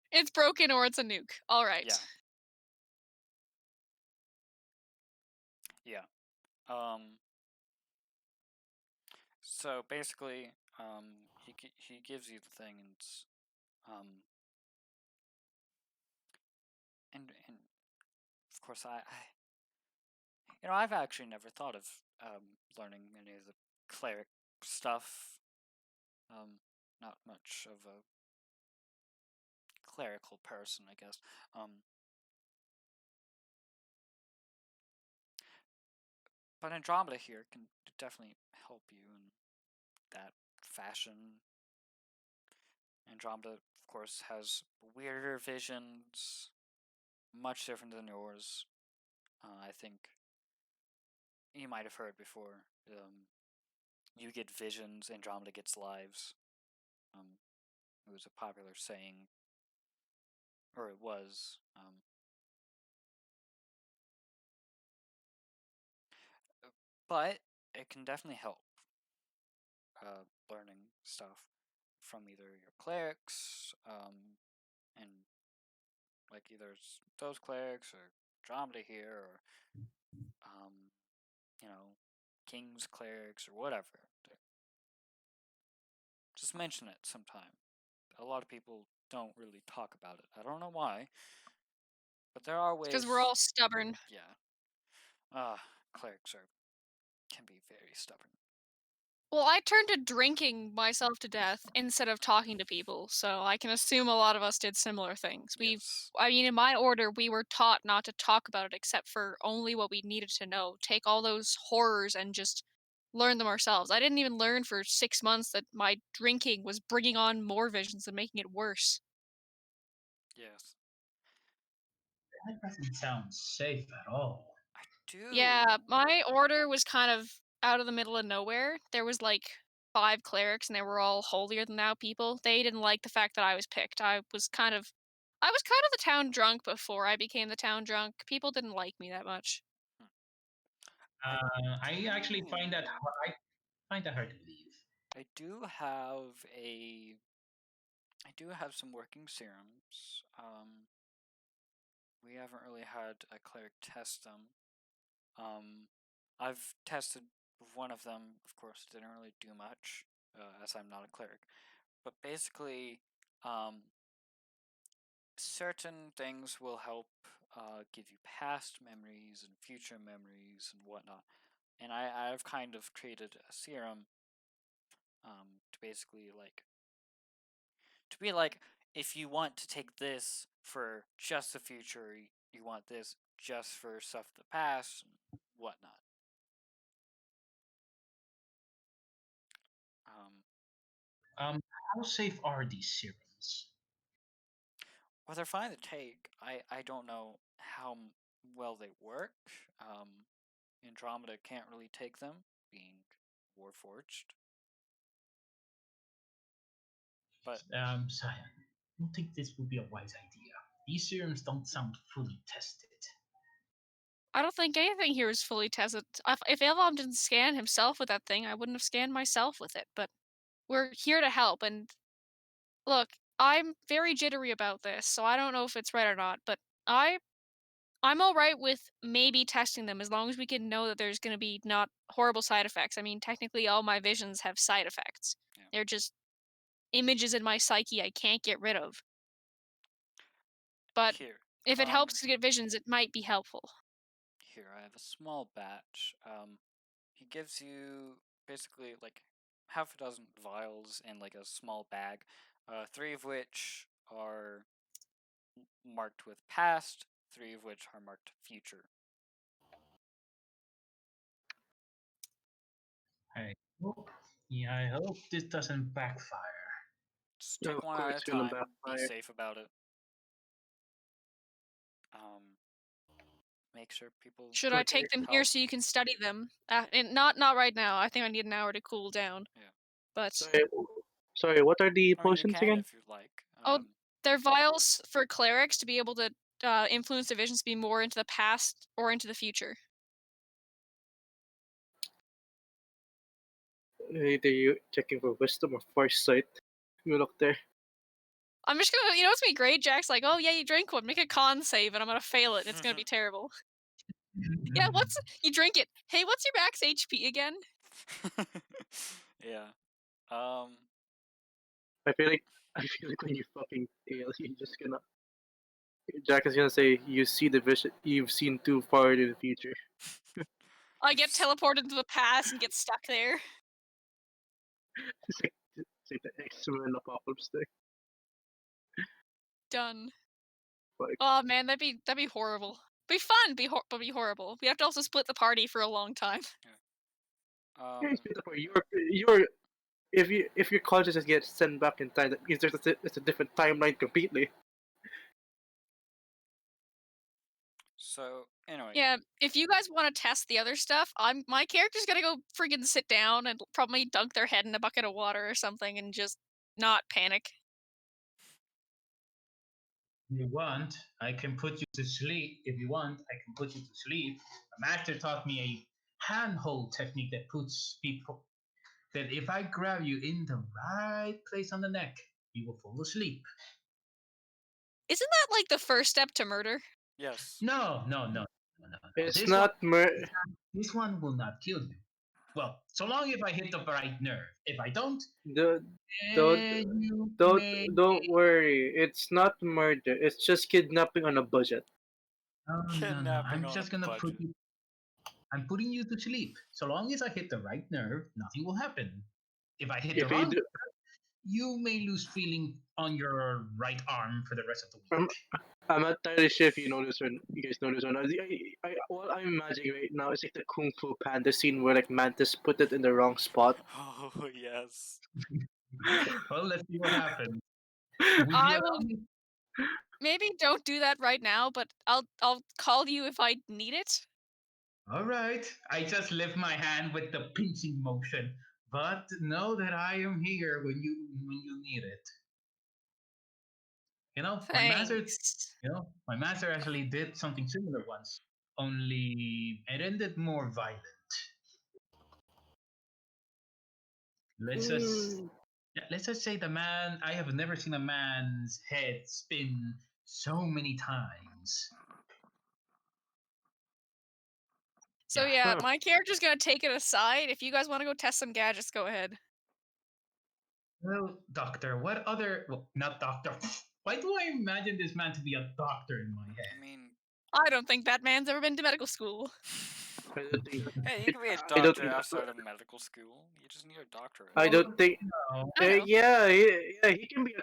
It's broken or it's a nuke. All right. Yeah. So basically, he gives you the thing, and it's, and of course I've actually never thought of learning any of the cleric stuff. Not much of a clerical person, I guess. But Andromeda here can definitely help you in that fashion. Andromeda, of course, has weirder visions, much different than yours. I think you might have heard before. You get visions, Andromeda gets lives. It was a popular saying, or it was. But it can definitely help learning stuff from either your clerics, and like either those clerics or Andromeda here, or King's clerics or whatever. Just mention it sometime. A lot of people don't really talk about it. I don't know why, but there are ways. Because we're all stubborn. Yeah. Clerics can be very stubborn. Well, I turned to drinking myself to death instead of talking to people, so I can assume a lot of us did similar things. Yes. I mean, in my order, we were taught not to talk about it except for only what we needed to know. Take all those horrors and just learn them ourselves. I didn't even learn for 6 months that my drinking was bringing on more visions and making it worse. Yes. That doesn't sound safe at all. I do. Yeah, my order was kind of out of the middle of nowhere. There was like 5 clerics and they were all holier than thou people. They didn't like the fact that I was picked. I was kind of the town drunk before I became the town drunk. People didn't like me that much. I I actually find that do- I find that hard to believe. I do have some working serums. We haven't really had a cleric test them. I've tested one of them. Of course, didn't really do much, as I'm not a cleric. But basically, certain things will help give you past memories and future memories and whatnot. And I've kind of created a serum to basically to be like, if you want to take this for just the future, you want this just for stuff of the past and whatnot. Um, How safe are these serums? well, they're fine to take. I don't know how well they work. Andromeda can't really take them, being Warforged. But Cyan, I don't think this would be a wise idea. These serums don't sound fully tested. I don't think anything here is fully tested. If Elvom didn't scan himself with that thing, I wouldn't have scanned myself with it. But we're here to help. And look, I'm very jittery about this, so I don't know if it's right or not. But I'm all right with maybe testing them as long as we can know that there's going to be not horrible side effects. I mean, technically, all my visions have side effects. Yeah. They're just images in my psyche I can't get rid of. But here, if it helps to get visions, it might be helpful. here I have a small batch. He gives you basically like half a dozen vials in like a small bag, 3 of which are marked with past, 3 of which are marked future. I hope this doesn't backfire. Just No, take of one course at a it's gonna time. Be backfire. safe about it. Make sure people. Should I take them here help. so you can study them? And not right now. I think I need an hour to cool down. Yeah. But Sorry, what are the I mean, you potions can again? if you'd like. oh, they're vials for clerics to be able to influence the visions to be more into the past or into the future. Either you checking for wisdom or foresight. You look there. I'm just gonna, it's gonna be great. Jack's like, oh yeah, you drink one, make a con save, and I'm gonna fail it, and it's gonna be terrible. Yeah, you drink it? Hey, what's your max HP again? Yeah. I feel like when you fucking fail, you're just gonna. Jack is gonna say, "You see the vision. You've seen too far into the future." I get teleported into the past and get stuck there. It's like the X-Men apocalypse thing. Done. Like, Oh man, that'd be horrible. Be fun, but be horrible. We have to also split the party for a long time. if your consciousness gets sent back in time, that means it's a different timeline completely. So anyway. Yeah, if you guys want to test the other stuff, my character's gonna go friggin' sit down and probably dunk their head in a bucket of water or something and just not panic. If you want, I can put you to sleep. If you want, I can put you to sleep. My master taught me a handhold technique that puts people that if I grab you in the right place on the neck, you will fall asleep. Isn't that like the first step to murder? Yes. No. It's This not this one will not kill you. Well, so long if I hit the right nerve. If I don't, don't worry. It's not murder. It's just kidnapping on a budget. No. Kidnapping I'm on just a gonna put budget. you. I'm putting you to sleep. So long as I hit the right nerve, nothing will happen. If I hit the If you wrong, do, you may lose feeling on your right arm for the rest of the week. I'm not entirely sure if you know this one. You guys know this one. What I'm imagining right now is like the Kung Fu Panda scene where like Mantis put it in the wrong spot. Oh yes. Well, let's see what happens. Would you I allow will me? maybe don't do that right now, but I'll call you if I need it. All right. I just lift my hand with the pinching motion, but know that I am here when you need it. You know, my master. Thanks. You know, my master actually did something similar once. Only it ended more violent. Let's just Mm. yeah, let's just say the man. I have never seen a man's head spin so many times. So Yeah. yeah, Huh. my character's gonna take it aside. If you guys want to go test some gadgets, go ahead. Well, doctor, what other? Well, not doctor. Why do I imagine this man to be a doctor in my I head? mean, I don't think that man's ever been to medical school. I don't think. hey, you can be a I don't. doctor outside of medical school. You just need a doctorate. I Well, don't think. no. I know. Yeah, he can be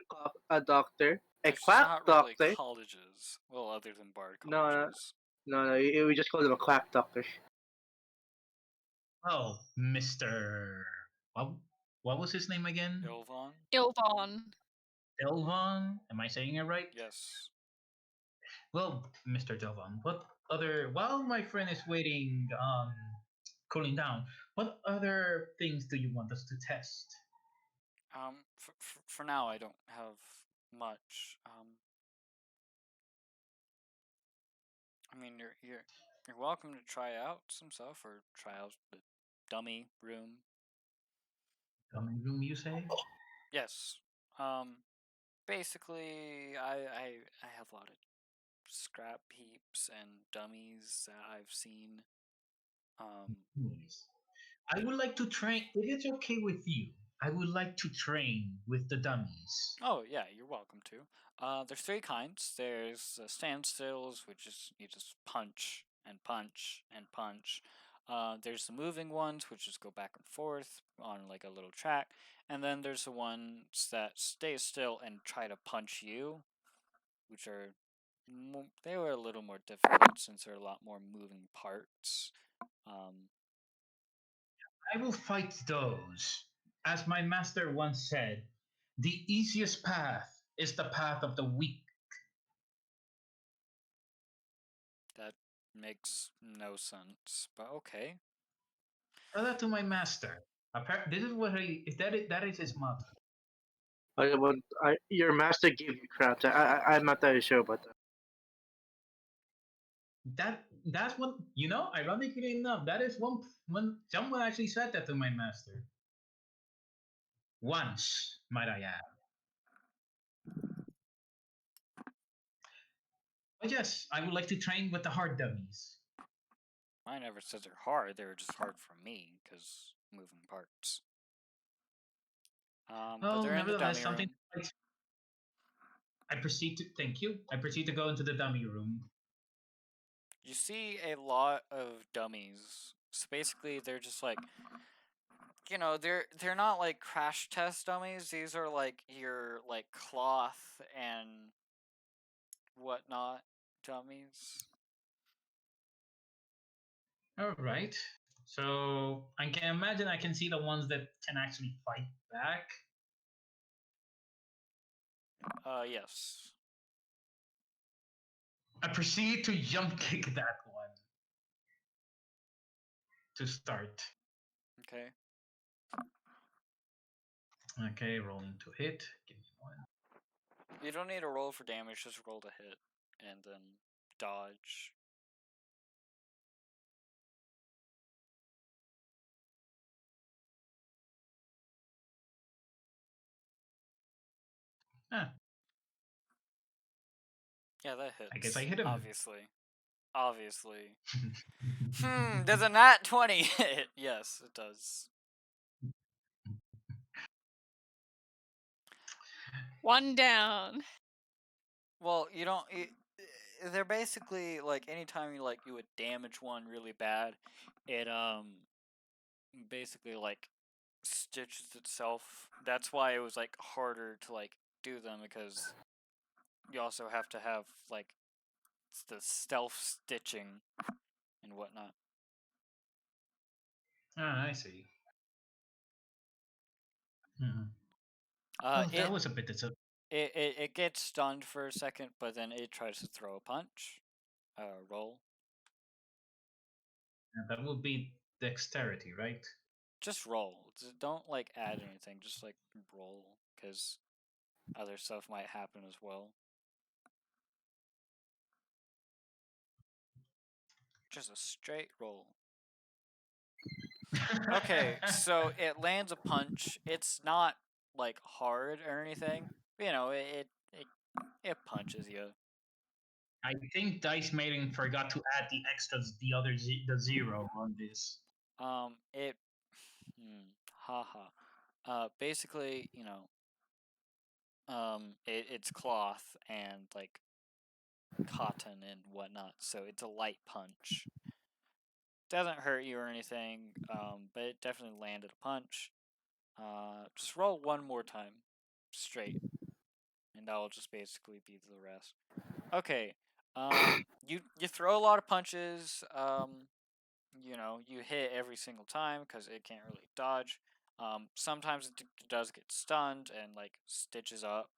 a doctor, a There's just quack not really doctor. colleges. Well, other than bard No, no, colleges. no. We just call him a quack doctor. Oh, Mister. What, what was his name again? Ilvon? Ilvon. Delvon. Am I saying it right? Yes. Well, Mister Delvon. What other? While my friend is waiting, cooling down. What other things do you want us to test? For now, I don't have much. I mean, you're welcome to try out some stuff or try out the dummy room. Dummy room, you say? Yes. Basically, I have a lot of scrap heaps and dummies that I've seen. Yes. I would like to train. If it's okay with you, I would like to train with the dummies. Oh yeah, you're welcome to. There's three kinds. There's standstills, which is you just punch and punch and punch. There's the moving ones, which just go back and forth on like a little track, and then there's the ones that stay still and try to punch you, which are they were a little more difficult since there are a lot more moving parts. Um, I will fight those. As my master once said, the easiest path is the path of the weak. that makes no sense, but okay. Tell that to my master. This is what he that is his motto. Your master gave you crap. I'm not that sure about that. That's what you know. Ironically enough, that is one when someone actually said that to my master once. Might I add? But yes, I would like to train with the hard dummies. I never said they're hard. They were just hard for me because moving parts. But Well, they're in the nevertheless, dummy something. room. I proceed to thank you. I proceed to go into the dummy room. You see a lot of dummies. So basically, they're just like, they're not like crash test dummies. These are like your like cloth and whatnot dummies. All right. So I can imagine I can see the ones that can actually fight back. Yes. I proceed to jump kick that one to start. Okay. Okay, rolling to hit. Give me one. You don't need to roll for damage. Just roll to hit, and then dodge. Ah, Yeah, that I guess hits. I hit him. Obviously. Does a nat 20 hit? Yes, it does. One down. Well, you don't. they're basically like anytime you would damage one really bad, it basically like stitches itself. That's why it was like harder to like do them, because you also have to have like the stealth stitching and whatnot. Ah, I see. Hmm. Uh, Oh, that was a bit disappointing. it gets stunned for a second, but then it tries to throw a punch. Roll. That would be dexterity, right? Just roll. Don't like add anything. Just like roll, because other stuff might happen as well. Just a straight roll. Okay, so it lands a punch. It's not like hard or anything. You know, it punches you. I think Dice Mating forgot to add the extras, the zero on this. It, haha. Basically, you know, it's cloth and like cotton and whatnot, so it's a light punch. Doesn't hurt you or anything, but it definitely landed a punch. Just roll one more time, straight, and that will just basically be the rest. Okay, you throw a lot of punches. You know, you hit every single time because it can't really dodge. Sometimes it does get stunned and like stitches up.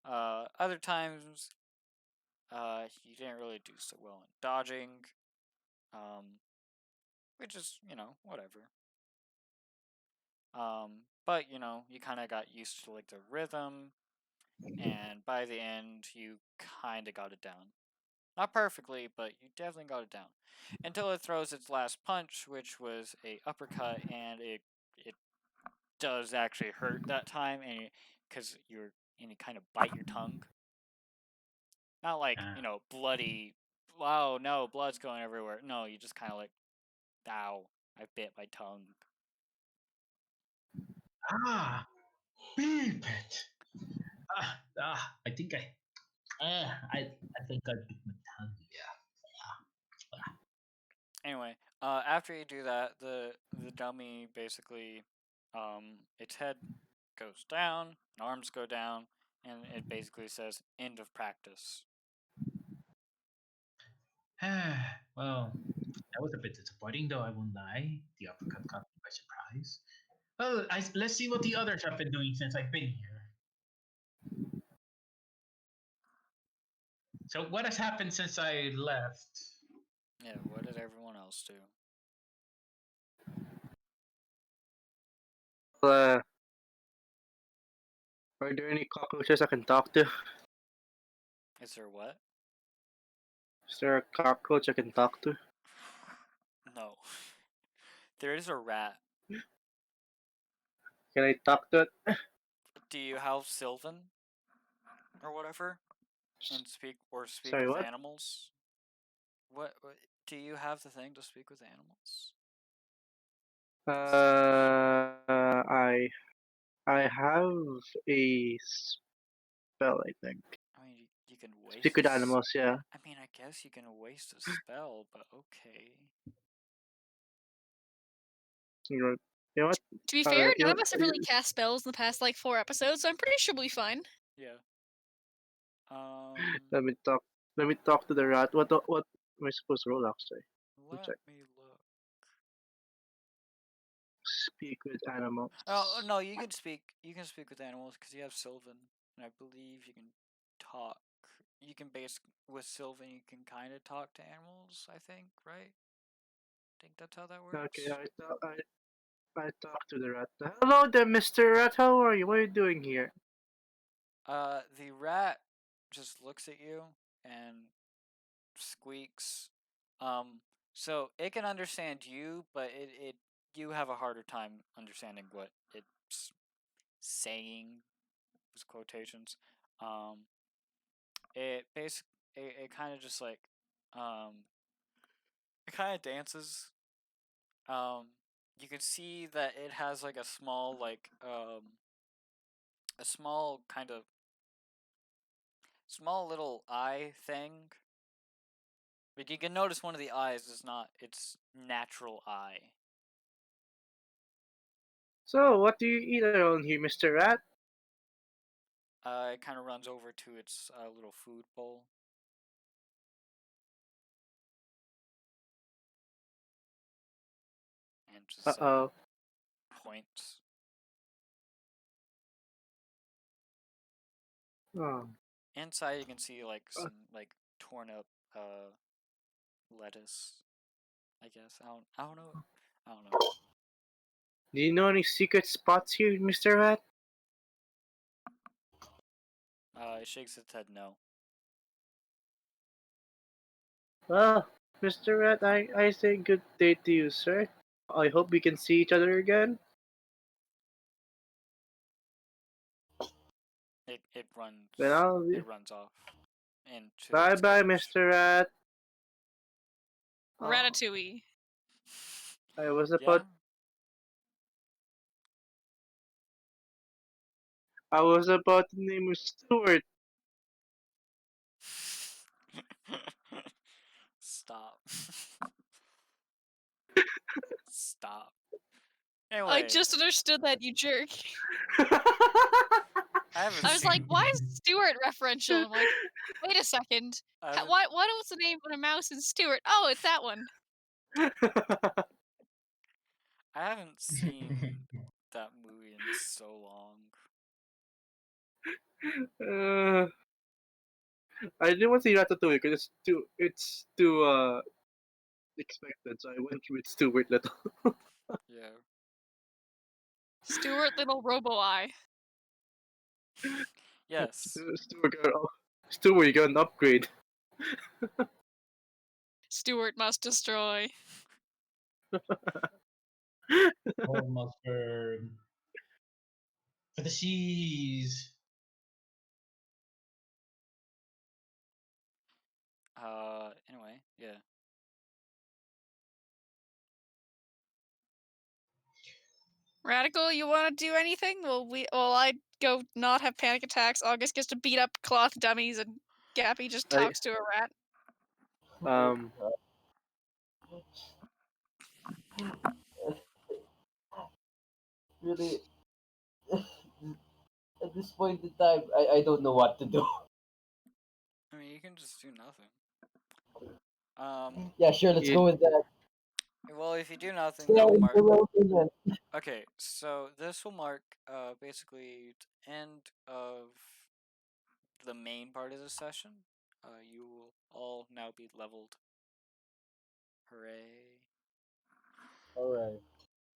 Other times, you didn't really do so well in dodging. Which is, you know, whatever. But you know, you kind of got used to like the rhythm, and by the end, you kind of got it down. Not perfectly, but you definitely got it down. Until it throws its last punch, which was a uppercut, and it does actually hurt that time, and because you kind of bite your tongue. Not like, you know, bloody. Wow, no, blood's going everywhere. No, you just kind of like, ow, I bit my tongue. Ah, beep it. I think I think I bit my tongue. Yeah. Anyway, after you do that, the dummy basically, its head goes down, and arms go down, and it basically says end of practice. Well, that was a bit disappointing, though. I won't lie. The uppercut caught me by surprise. Well, let's see what the others have been doing since I've been here. So, what has happened since I left? Yeah, what did everyone else do? Uh, are there any cockroaches I can talk to? Is there what? Is there a cockroach I can talk to? No. There is a rat. Can I talk to it? Do you have Sylvan? Or whatever? And speak Sorry, with what? animals? What do you have the thing to speak with animals? I have a spell, I think. I mean, you can waste. Speak with animals, yeah. I mean, I guess you can waste a spell, but okay. You know what? To be fair, You none know, of us have really cast spells in the past like 4 episodes, so I'm pretty sure we'll be fine. Yeah. let me talk. Let me talk to the rat. What am I supposed to roll actually? Let Check. me look. Speak with animals. Oh no, you can speak. You can speak with animals because you have Sylvan, and I believe you can talk. You can with Sylvan. You can kind of talk to animals. I think, right? I think that's how that works. Okay, I talk to the rat. Hello there, Mr. Rat. How are you? What are you doing here? The rat just looks at you and squeaks. So it can understand you, but you have a harder time understanding what it's saying. With quotations. Um, it kind of just like it kind of dances. You can see that it has like a small kind of small little eye thing But you can notice one of the eyes is not its natural eye. So, what do you eat around here, Mr. Rat? It kind of runs over to its little food bowl. And just Uh-oh. points. Oh. Inside you can see like some like torn up lettuce. I guess I don't know. I don't know. Do you know any secret spots here, Mr. Rat? It shakes its head no. Well, Mr. Rat, I say good day to you, sir. I hope we can see each other again. It runs Then I'll it runs off into bye its bye, cage. Mr. Rat. Oh, Ratatouille. I was Yeah. about to name her Stuart. Stop. Stop. I Anyway, just understood that, you jerk. I haven't I was like, seen. why is Stuart referential? I'm like, wait a second. I haven't, Why was the name of a mouse in Stuart? Oh, it's that one. I haven't seen that movie in so long. I didn't want to see Ratatouille because it's too expected, so I went with Stuart Little. Yeah. Stuart Little Robo Eye. Yes. Stuart, you got an upgrade. Stuart must destroy. Almost for the seas. Anyway, yeah. Radical, you want to do anything? I go not have panic attacks. August gets to beat up cloth dummies, and Gappy just I- talks to a rat. Um, Really, at this point in time, I don't know what to do. I mean, you can just do nothing. Um, Yeah, sure, let's You- go with that. well, if you do nothing, Stay that out will in mark. the road then. Okay, so this will mark basically the end of the main part of the session. You will all now be leveled. Hooray! Alright.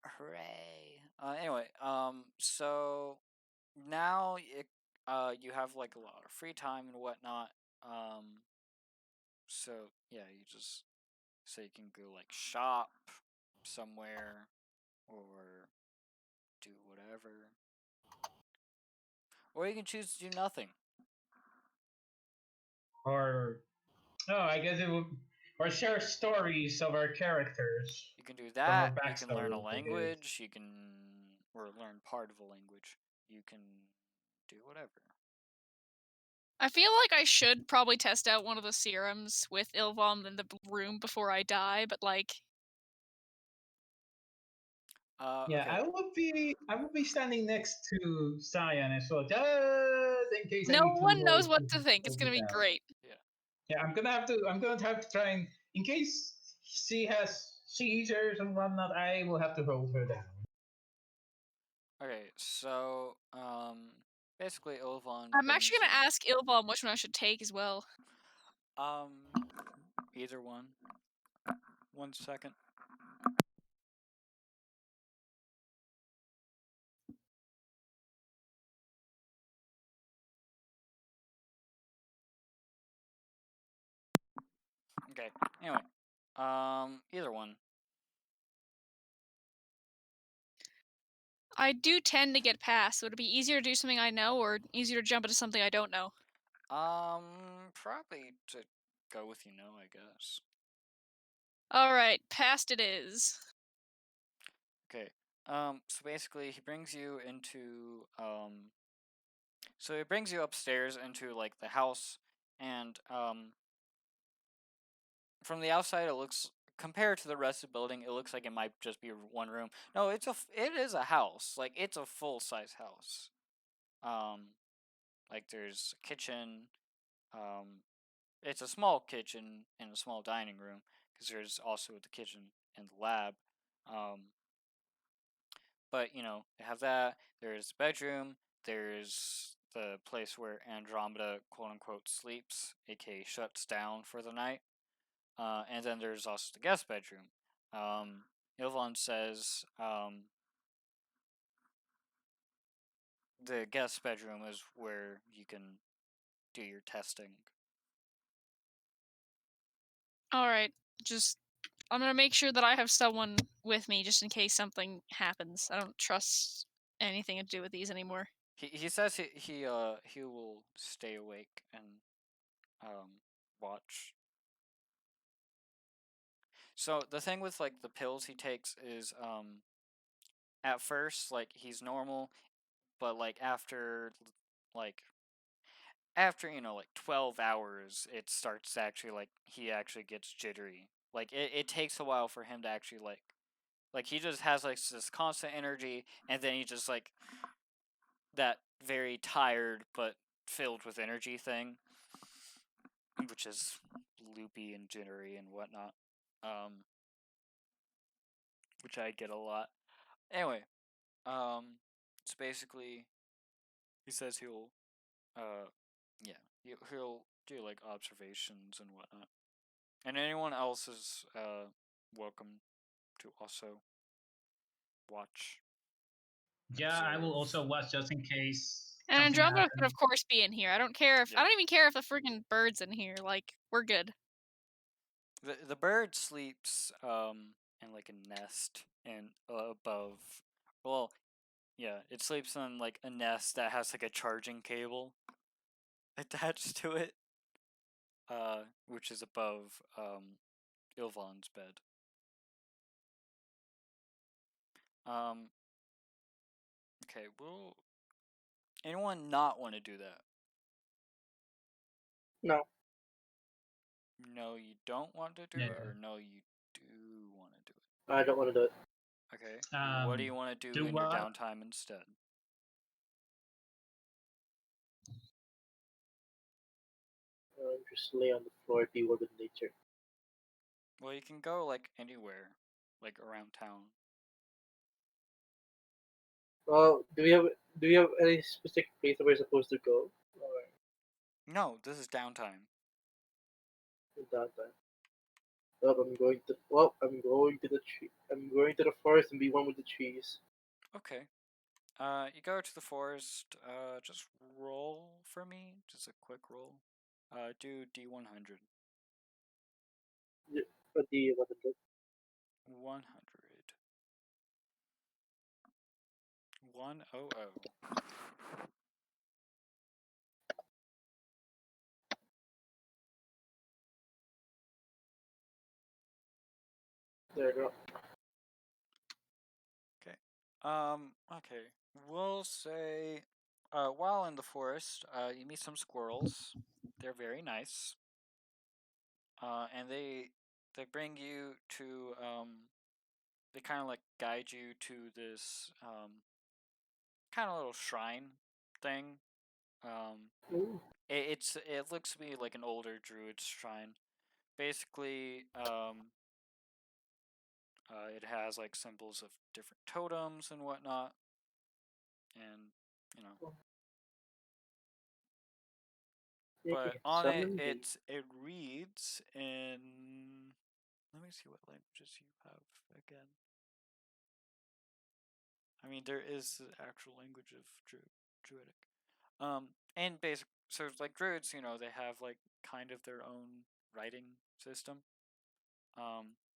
Hooray! Anyway, so now you have like a lot of free time and whatnot. So yeah, you just so you can go like shop somewhere or do whatever, or you can choose to do nothing. Or I guess it would, or share stories of our characters You can do from that. our You can learn a backstory. I guess. language. You can or learn part of a language. You can do whatever. I feel like I should probably test out one of the serums with Ilvom in the room before I die, but like, Yeah, Okay. I will be standing next to Cyan as well, just in case I no need to one knows hold, what to think. It's hold gonna it be down. great. Yeah, I'm gonna have to try and in case she has seizures and whatnot, I will have to hold her down. Okay. So basically, Ilvon I'm brings actually gonna you ask Ilvom which one I should take as well. either one. 1 second. Okay. Anyway, either one. I do tend to get past, so it'd be easier to do something I know or easier to jump into something I don't know. Probably to go with I guess. Alright, past it is. Okay. So basically, he brings you into so he brings you upstairs into like the house, and from the outside, it looks, compared to the rest of the building, it looks like it might just be one room. No, it is a house. Like, it's a full size house. Like, there's a kitchen. It's a small kitchen and a small dining room, because there's also the kitchen and the lab. But they have that. There's the bedroom. There's the place where Andromeda, quote unquote, sleeps, aka shuts down for the night. And then there's also the guest bedroom. Ilvon says the guest bedroom is where you can do your testing. All right, just I'm gonna make sure that I have someone with me just in case something happens. I don't trust anything to do with these anymore. He says he will stay awake and watch. So the thing with like the pills he takes is at first like he's normal, but like after like 12 hours it starts to actually like he actually gets jittery. Like it takes a while for him to actually like he just has like this constant energy, and then he just like that very tired but filled with energy thing, which is loopy and jittery and whatnot, which I get a lot. Anyway, it's basically he says he'll yeah, he'll do like observations and whatnot, and anyone else is welcome to also watch. Yeah, I will Observe. also watch just in case And something Andromeda could, happens. of course, be in here. I don't care if Yeah. I don't even care if the freaking bird's in here. Like, we're good. The bird sleeps in like a nest and above. Well, yeah, it sleeps on like a nest that has like a charging cable attached to it, which is above Ilvon's bed. Okay, will anyone not want to do that? No. No, you don't want to do Yeah. it, or no, you do want to do it? I don't want to do it. Okay, what do you want to do in your what? downtime instead? Just lay on the floor, be one with nature. Well, you can go like anywhere, like around town. Well, do we have any specific place that we're supposed to go? Or No, this is downtime. downtime? I'm going to the tree. I'm going to the forest and be one with the trees. Okay. You go to the forest. Just roll for me. Just a quick roll. Do D100. But the what the 100. 100. there you go. Okay. Okay. We'll say, while in the forest, you meet some squirrels. They're very nice. And they bring you to they kind of like guide you to this kind of little shrine thing. Ooh. It looks to me like an older druid shrine. Basically, it has like symbols of different totems and whatnot, and you know. You But can on it, summon the it reads in. Let me see what languages you have again. I mean, there is the actual language of Druidic. And basic, so it's like druids, they have like kind of their own writing system.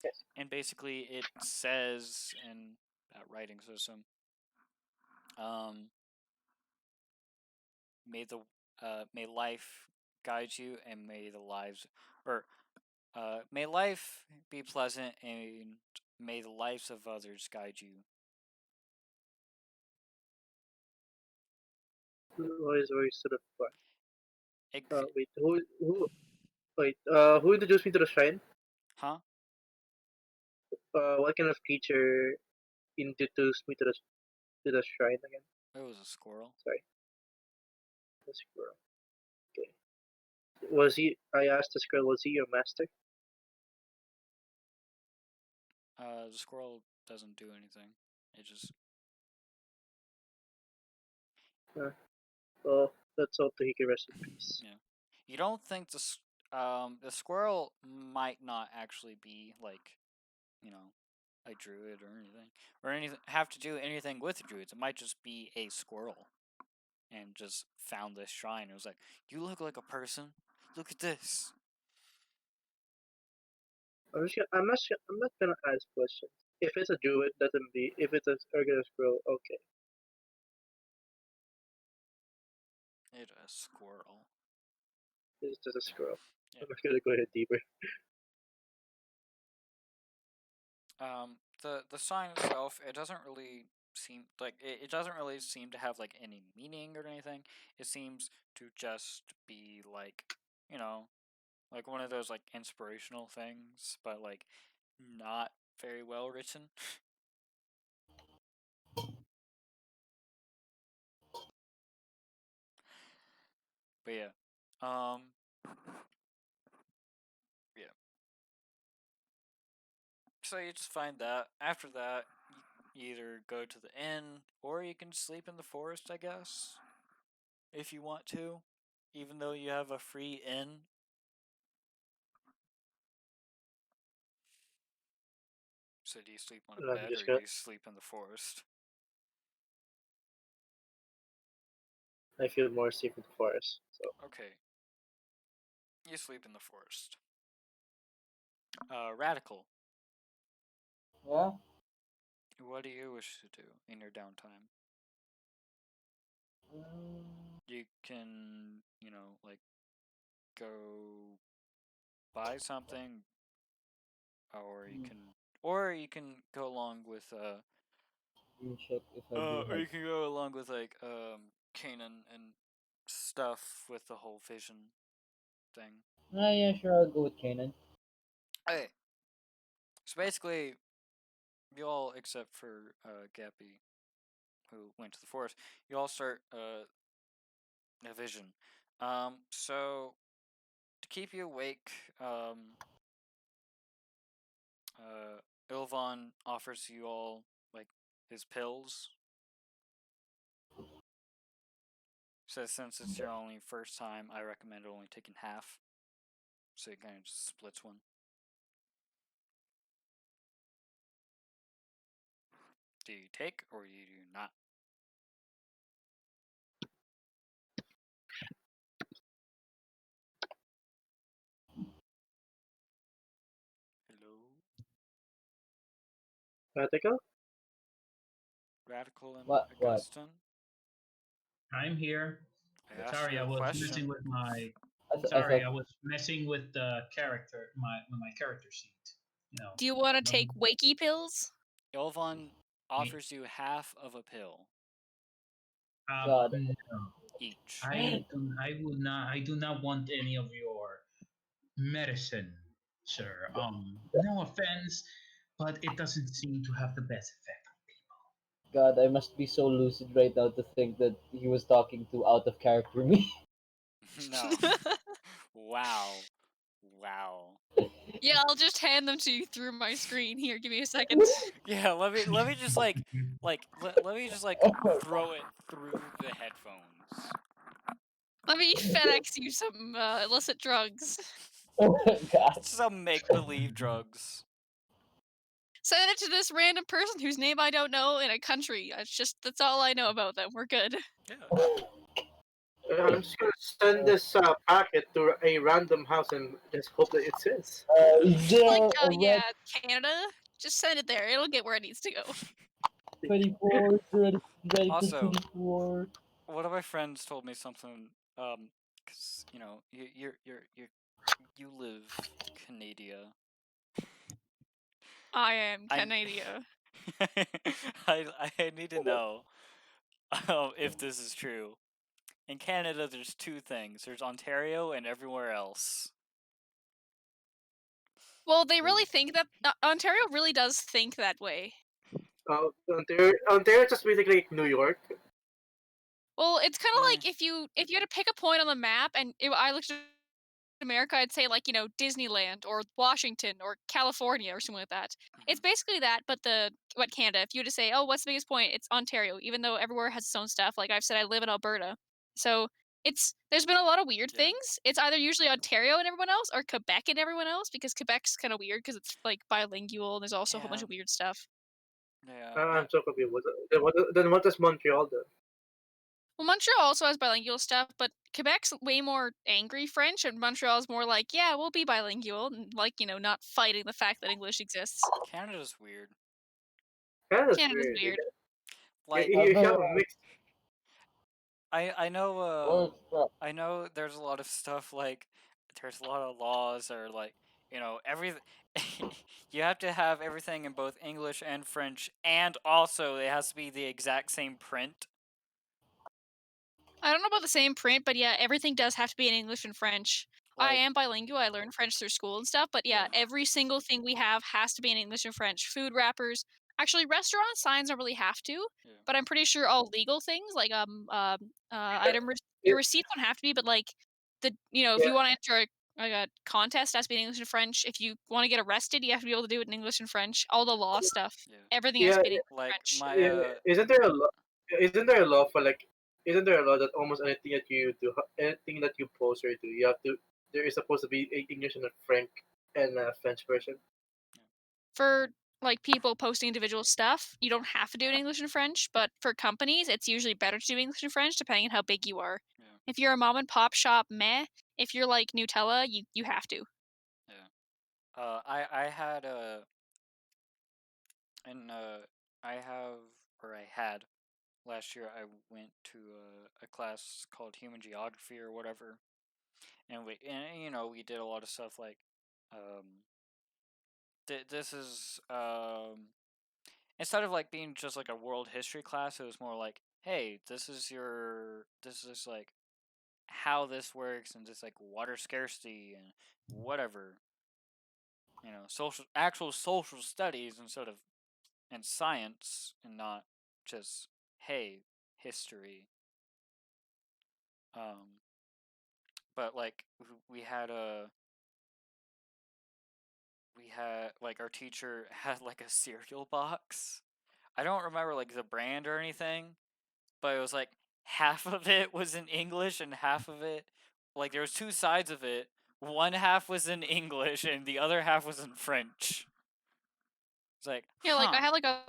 yes. And basically it says in that writing system, may the may life guide you, and may the lives, or may life be pleasant, and may the lives of others guide you. Who is sort of fun. Ex- Wait, who introduced me to the shrine? Huh? What kind of creature introduced me to the shrine again? It was a squirrel. Sorry, the squirrel. Okay. Was he? I asked the squirrel. Was he your master? The squirrel doesn't do anything. It just Well, let's hope that he can rest in peace. yeah. You don't think the squirrel might not actually be like, you know, a druid or anything have to do anything with druids. It might just be a squirrel and just found this shrine. It was like, you look like a person. Look at this. I'm not gonna ask questions. If it's a druid, let him be. If it's a regular squirrel, okay. It's a squirrel. It's just a squirrel. Yeah. I'm not gonna go ahead deeper. The sign itself, it doesn't really seem like it doesn't really seem to have like any meaning or anything. It seems to just be like, you know, like one of those like inspirational things, but like not very well written. But yeah. Yeah. So you just find that. After that, you either go to the inn or you can sleep in the forest, I guess. If you want to. Even though you have a free inn. So do you sleep on a I'm bed just or do gonna. you sleep in the forest? I feel more safe in the forest. So Okay. You sleep in the forest. Radical. Yeah. What do you wish to do in your downtime? You can, like go buy something, or you can go along with You check if I do or have. you can go along with like Kanan and stuff with the whole vision thing. Ah, yeah, sure. I'll go with Kanan. Okay, so basically, you all except for Gappy, who went to the forest, you all start a vision. So to keep you awake, Ilvon offers you all like his pills. So since it's your only first time, I recommend only taking half. So it kind of just splits one. Do you take or you do not? Hello, radical. Radical and What? What? Augustin. I'm here. I asked Sorry, you I a was messing question. with my. I Sorry, thought. I was messing with the character, my character sheet. You know. Do you want to Um, take wakey pills? Ilvon offers you half of a pill God. no, each. I would not. I do not want any of your medicine, sir. No offense, but it doesn't seem to have the best effect. God, I must be so lucid right now to think that he was talking to out of character me. No. Wow. Wow. Yeah, I'll just hand them to you through my screen. Here, give me a second. Yeah, let me just let me just like Oh my throw it through the headphones. Let me FedEx you some illicit drugs. Oh my God. Some make believe drugs. Send it to this random person whose name I don't know in a country. That's all I know about them. We're good. Yeah. I'm just gonna send this packet to a random house and just hope that it says. Is Like, there a yeah, red Canada. Just send it there. It'll get where it needs to go. 24? Ready for Also, 24? one of my friends told me something. Cause you live Canada. I am I Canada. I need to know if this is true. In Canada, there's two things. There's Ontario and everywhere else. Well, they really think that Ontario really does think that way. Ontario is just basically like New York. Well, it's kind of Yeah. like if you had to pick a point on the map, and I looked at America, I'd say like Disneyland or Washington or California or something like that. It's basically that, but what Canada. If you were to say, oh, what's the biggest point? It's Ontario, even though everywhere has its own stuff. Like I've said, I live in Alberta, so there's been a lot of weird Yeah. things. It's either usually Ontario and everyone else, or Quebec and everyone else, because Quebec's kind of weird because it's like bilingual and there's also a whole bunch Yeah. of weird stuff. Yeah. I'm so confused. Then what is Montreal then? Well, Montreal also has bilingual stuff, but Quebec's way more angry French, and Montreal's more like, yeah, we'll be bilingual, and like, not fighting the fact that English exists. Canada's weird. Canada's Canada's weird. weird. Like You have a Although, mix. I know well, I know there's a lot of stuff like there's a lot of laws or like every you have to have everything in both English and French, and also it has to be the exact same print. I don't know about the same print, but yeah, everything does have to be in English and French. I Like am bilingual. I learned French through school and stuff, but yeah, Yeah. every single thing we have has to be in English and French. Food wrappers, actually, restaurant signs don't really have to, Yeah. but I'm pretty sure all legal things like your receipts don't have to be, but like if Yeah. you want to enter a contest, it has to be in English and French. If you want to get arrested, you have to be able to do it in English and French. All the law stuff, Yeah. everything has Yeah, to be in English and Like French. my isn't there a law? Isn't there a law for like? Isn't there a law that almost anything that you do, anything that you post or do, you have to? There is supposed to be a English and a French version. For like people posting individual stuff, you don't have to do it in English and French, but for companies, it's usually better to do English and French depending on how big you are. Yeah. If you're a mom and pop shop, meh. If you're like Nutella, you have to. I had I have or I had last year I went to a class called Human Geography or whatever, and we did a lot of stuff like this is instead of like being just like a world history class, it was more like, hey, this is like how this works and just like water scarcity and whatever, actual social studies instead of and science, and not just, hey, history. But like we had like our teacher had like a cereal box. I don't remember like the brand or anything, but it was like half of it was in English and half of it, like there was two sides of it. One half was in English and the other half was in French. It's like, Yeah, like I have like a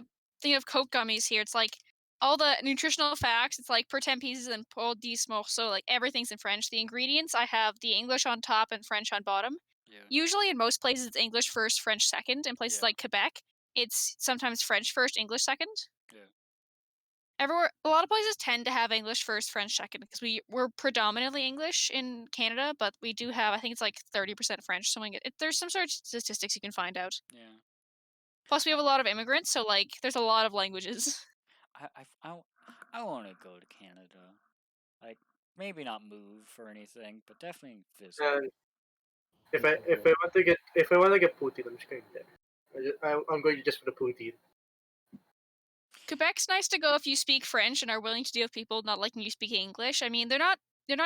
thing of Coke gummies here. It's like all the nutritional facts. It's like per 10 pieces and pour 10 morceaux. So like everything's in French. The ingredients, I have the English on top and French on bottom. Yeah. Usually in most places it's English first, French second. In places Yeah. like Quebec, it's sometimes French first, English second. Yeah. Everywhere, a lot of places tend to have English first, French second, because we're predominantly English in Canada, but we do have, I think it's like 30% French. So there's some sort of statistics you can find out. Yeah. Plus, we have a lot of immigrants, so like there's a lot of languages. I want to go to Canada. Like maybe not move or anything, but definitely visit. And if I want to get poutine, I'm just going there. I'm going just for the poutine. Quebec's nice to go if you speak French and are willing to deal with people not liking you speaking English. I mean, they're not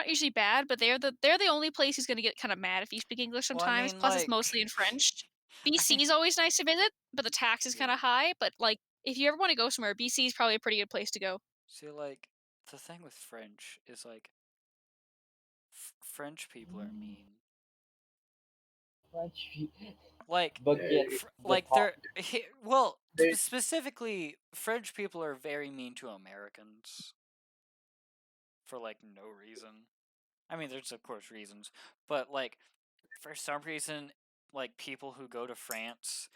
usually bad, but they're the only place who's gonna get kind of mad if you speak English Well, I sometimes. mean, Plus, it's like, mostly in French. BC think- is always nice to visit, but the tax is kind Yeah. of high. But like, if you ever want to go somewhere, BC is probably a pretty good place to go. See, like, the thing with French is like, French people are mean. French, Like, but yet like the They- specifically, French people are very mean to Americans for like no reason. I mean, there's of course reasons, but like for some reason, like people who go to France,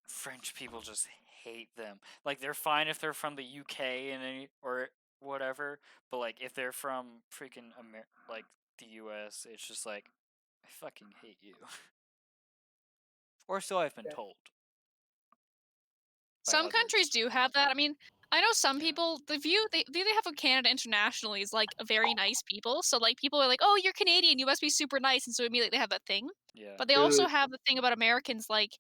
French people just hate them. Like they're fine if they're from the UK or whatever, but like if they're from freaking like the US, it's just like I fucking hate you. Or so I've been told. by Some others. countries do have that. I mean, I know some Yeah. people, the view they have of Canada internationally is like very nice people. So like people are like, oh, you're Canadian, you must be super nice, and so immediately they have that thing. Yeah. But they also have the thing about Americans. Like,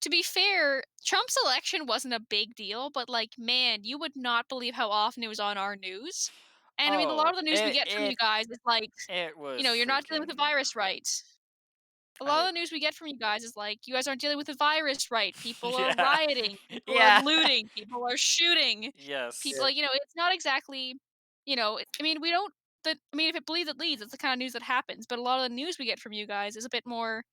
to be fair, Trump's election wasn't a big deal, but like, man, you would not believe how often it was on our news. And I mean, a lot Oh, of the news we get from you guys is like, it was you're not dealing with the freaking. virus right. A lot of the news we get from you guys is like, you guys aren't dealing with the virus right. People are Yeah. rioting. People Yeah. are looting. People are shooting. Yes. People, like, it's not exactly, I mean, we don't. I mean, if it bleeds, it leads. It's the kind of news that happens. But a lot of the news we get from you guys is a bit more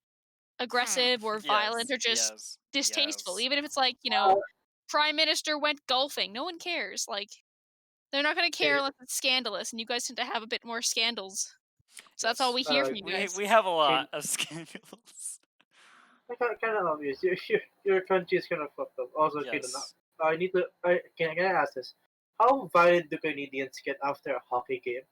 aggressive or violent Yes. or just Yes. distasteful. Yes. Even if it's like, Prime Minister went golfing, no one cares. Like, they're not going to care unless it's scandalous, and you guys tend to have a bit more scandals. So that's all we hear from you guys. We have a lot of scandals. Kind of obvious. Your country is kind of fucked up. Also, kind of not. Yes. I need to. Can I ask this? How violent do Canadians get after a hockey game?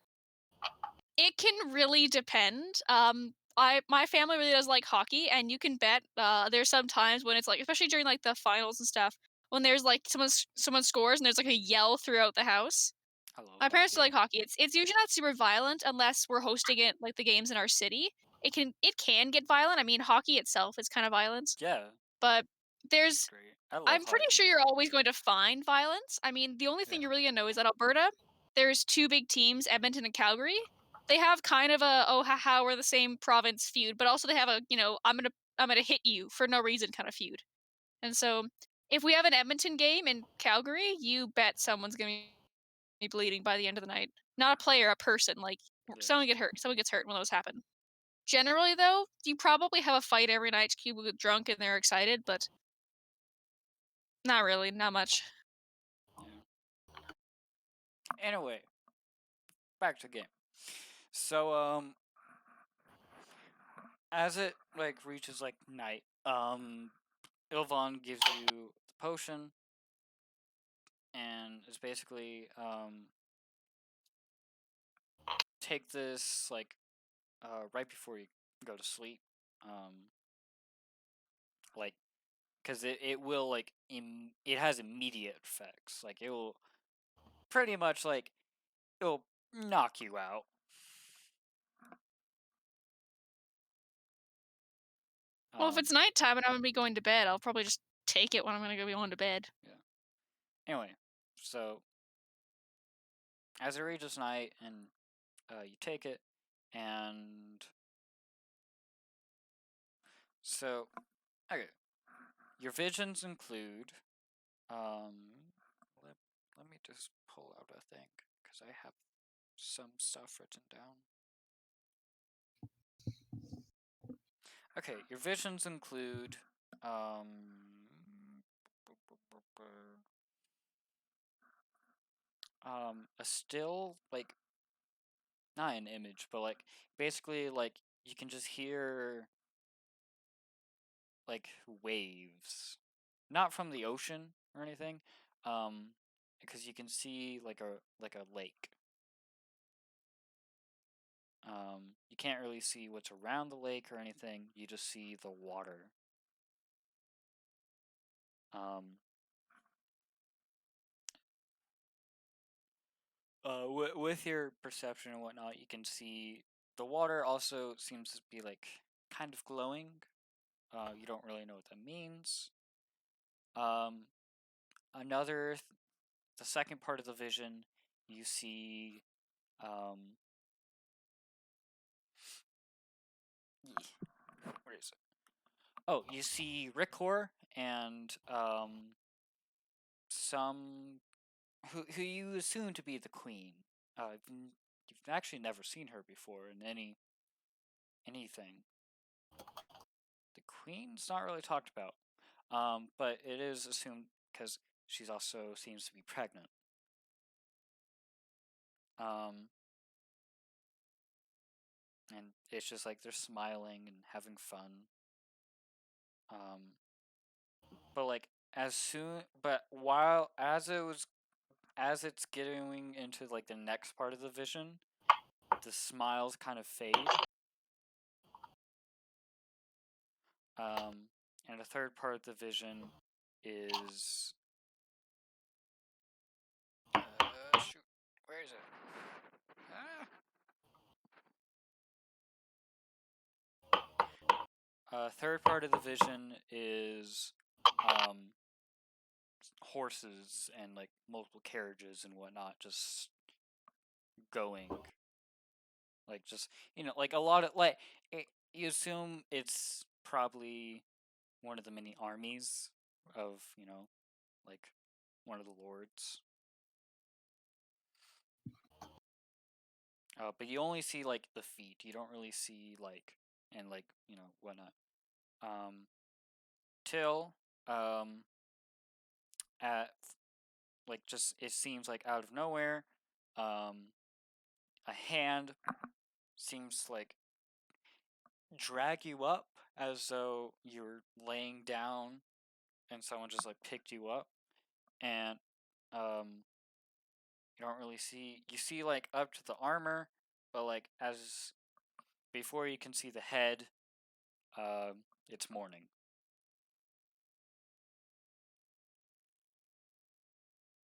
It can really depend. My family really does like hockey, and you can bet there's some times when it's like, especially during like the finals and stuff, when there's like someone scores and there's like a yell throughout the house. I love My parents do hockey. like hockey. It's usually not super violent unless we're hosting it like the games in our city. It can get violent. I mean, hockey itself is kind of violent, Yeah. but there's Great. I love I'm pretty hockey. sure you're always going to find violence. I mean, the only thing Yeah. you're really gonna know is that Alberta, there's two big teams, Edmonton and Calgary. They have kind of a how we're the same province feud, but also they have a I'm gonna hit you for no reason kind of feud. And so if we have an Edmonton game in Calgary, you bet someone's gonna be bleeding by the end of the night. Not a player, a person. Like, Yeah. someone gets hurt when those happen. Generally, though, you probably have a fight every night. People get drunk and they're excited, but not really, not much. Yeah. Anyway, back to the game. So as it like reaches like night, Ilvon gives you the potion, and it's basically take this like right before you go to sleep, like because it will like it has immediate effects, like it will pretty much like it'll knock you out. Well, if it's nighttime and I'm gonna be going to bed, I'll probably just take it when I'm gonna go be going to bed. Yeah. Anyway, so as it reaches night and you take it, and so okay, your visions include let, let me just pull out a thing because I have some stuff written down. Okay, your visions include a still, like, not an image, but like basically like you can just hear like waves, not from the ocean or anything, because you can see like a lake. You can't really see what's around the lake or anything. You just see the water. With your perception and whatnot, you can see the water also seems to be like kind of glowing. You don't really know what that means. Um, another, the second part of the vision, you see, where is it? Oh, you see Rickor and some who you assume to be the queen. You've actually never seen her before in anything. The queen's not really talked about, but it is assumed because she's also seems to be pregnant. And it's just like they're smiling and having fun. But like while as it's getting into like the next part of the vision, the smiles kind of fade. And the third part of the vision is Third part of the vision is horses and like multiple carriages and whatnot just going, like just like a lot of like you assume it's probably one of the many armies of like one of the lords. But you only see like the feet. You don't really see like and like whatnot. Till at like just it seems like out of nowhere, a hand seems to like drag you up as though you're laying down and someone just like picked you up, and you don't really see, you see like up to the armor, but like as before you can see the head, it's morning.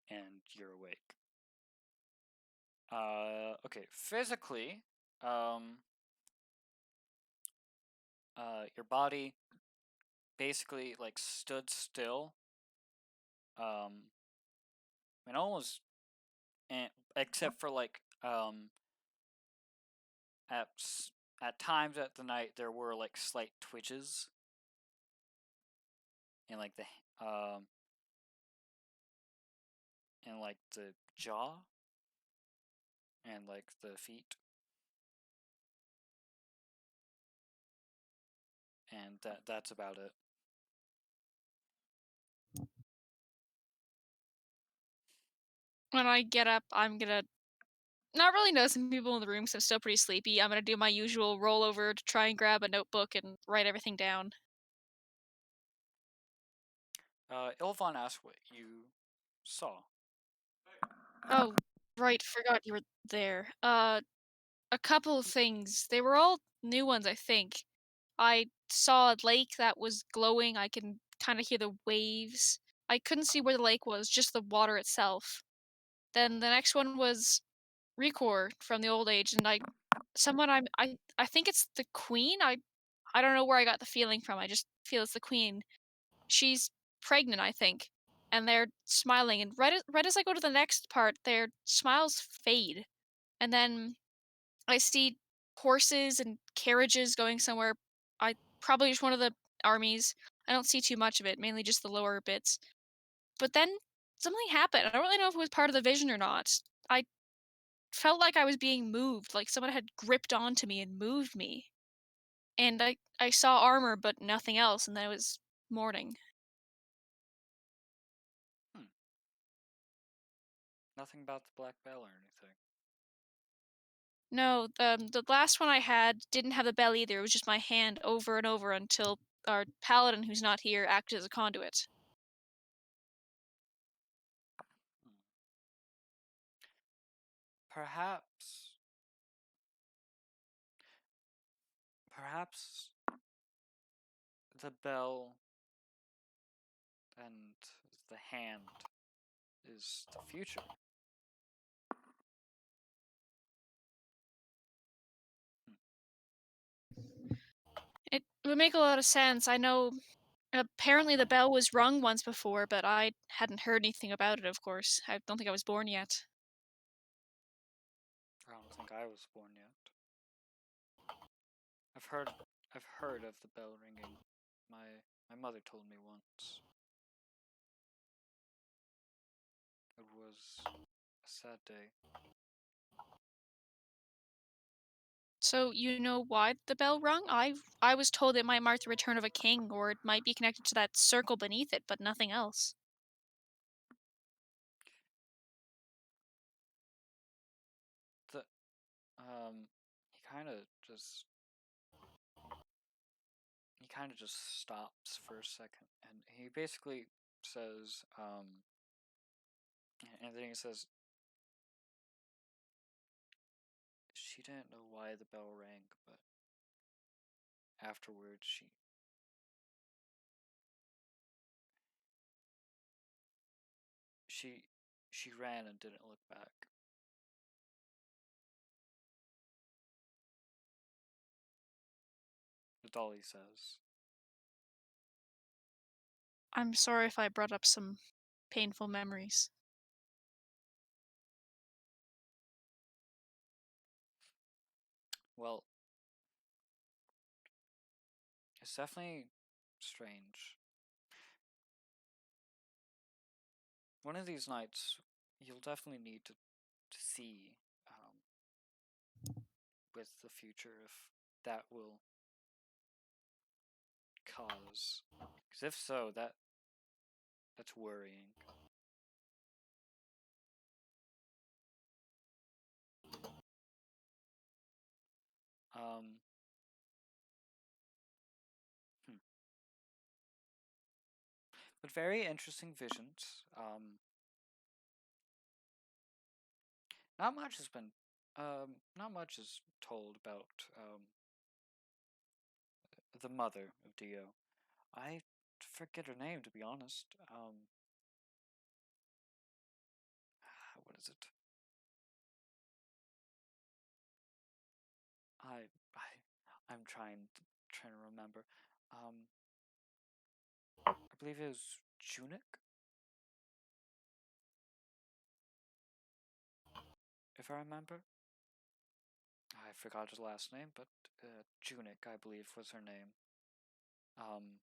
And you're awake. Okay, physically, your body basically like stood still, and almost, except for like at at times at the night there were like slight twitches in like the in like the jaw and like the feet, and that's about it. When I get up, I'm gonna not really know some people in the room, so I'm still pretty sleepy. I'm gonna do my usual rollover to try and grab a notebook and write everything down. Ilvon asked what you saw. Oh, right, forgot you were there. A couple of things. They were all new ones, I think. I saw a lake that was glowing. I can kind of hear the waves. I couldn't see where the lake was, just the water itself. Then the next one was Recor from the old age, and I think it's the queen. I don't know where I got the feeling from. I just feel it's the queen. She's pregnant, I think, and they're smiling. And right as I go to the next part, their smiles fade, and then I see horses and carriages going somewhere. I probably just one of the armies. I don't see too much of it, mainly just the lower bits. But then something happened. I don't really know if it was part of the vision or not. I felt like I was being moved, like someone had gripped onto me and moved me. And I saw armor but nothing else, and then it was morning. Hmm. Nothing about the black bell or anything. No, the last one I had didn't have the bell either. It was just my hand over and over until our paladin, who's not here, acted as a conduit. Hmm. Perhaps, perhaps the bell and the hand is the future. It would make a lot of sense. I know apparently the bell was rung once before, but I hadn't heard anything about it, of course. I don't think I was born yet. I don't think I was born yet. I've heard I've heard of the bell ringing. My mother told me once. It was a sad day. So you know why the bell rung? I was told it might mark the return of a king, or it might be connected to that circle beneath it, but nothing else. The he kind of just stops for a second, and he basically says and then he says, she didn't know why the bell rang, but afterwards she ran and didn't look back. That's all he says. I'm sorry if I brought up some painful memories. Well, it's definitely strange. One of these nights, you'll definitely need to see with the future if that will cause. Because if so, that's worrying. Um, hmm. But very interesting visions. Not much has been, not much is told about the Mother of Dio. I forget her name, to be honest. What is it? I'm trying to remember. I believe it was Junik, if I remember. I forgot his last name, but Junik, I believe, was her name. Um,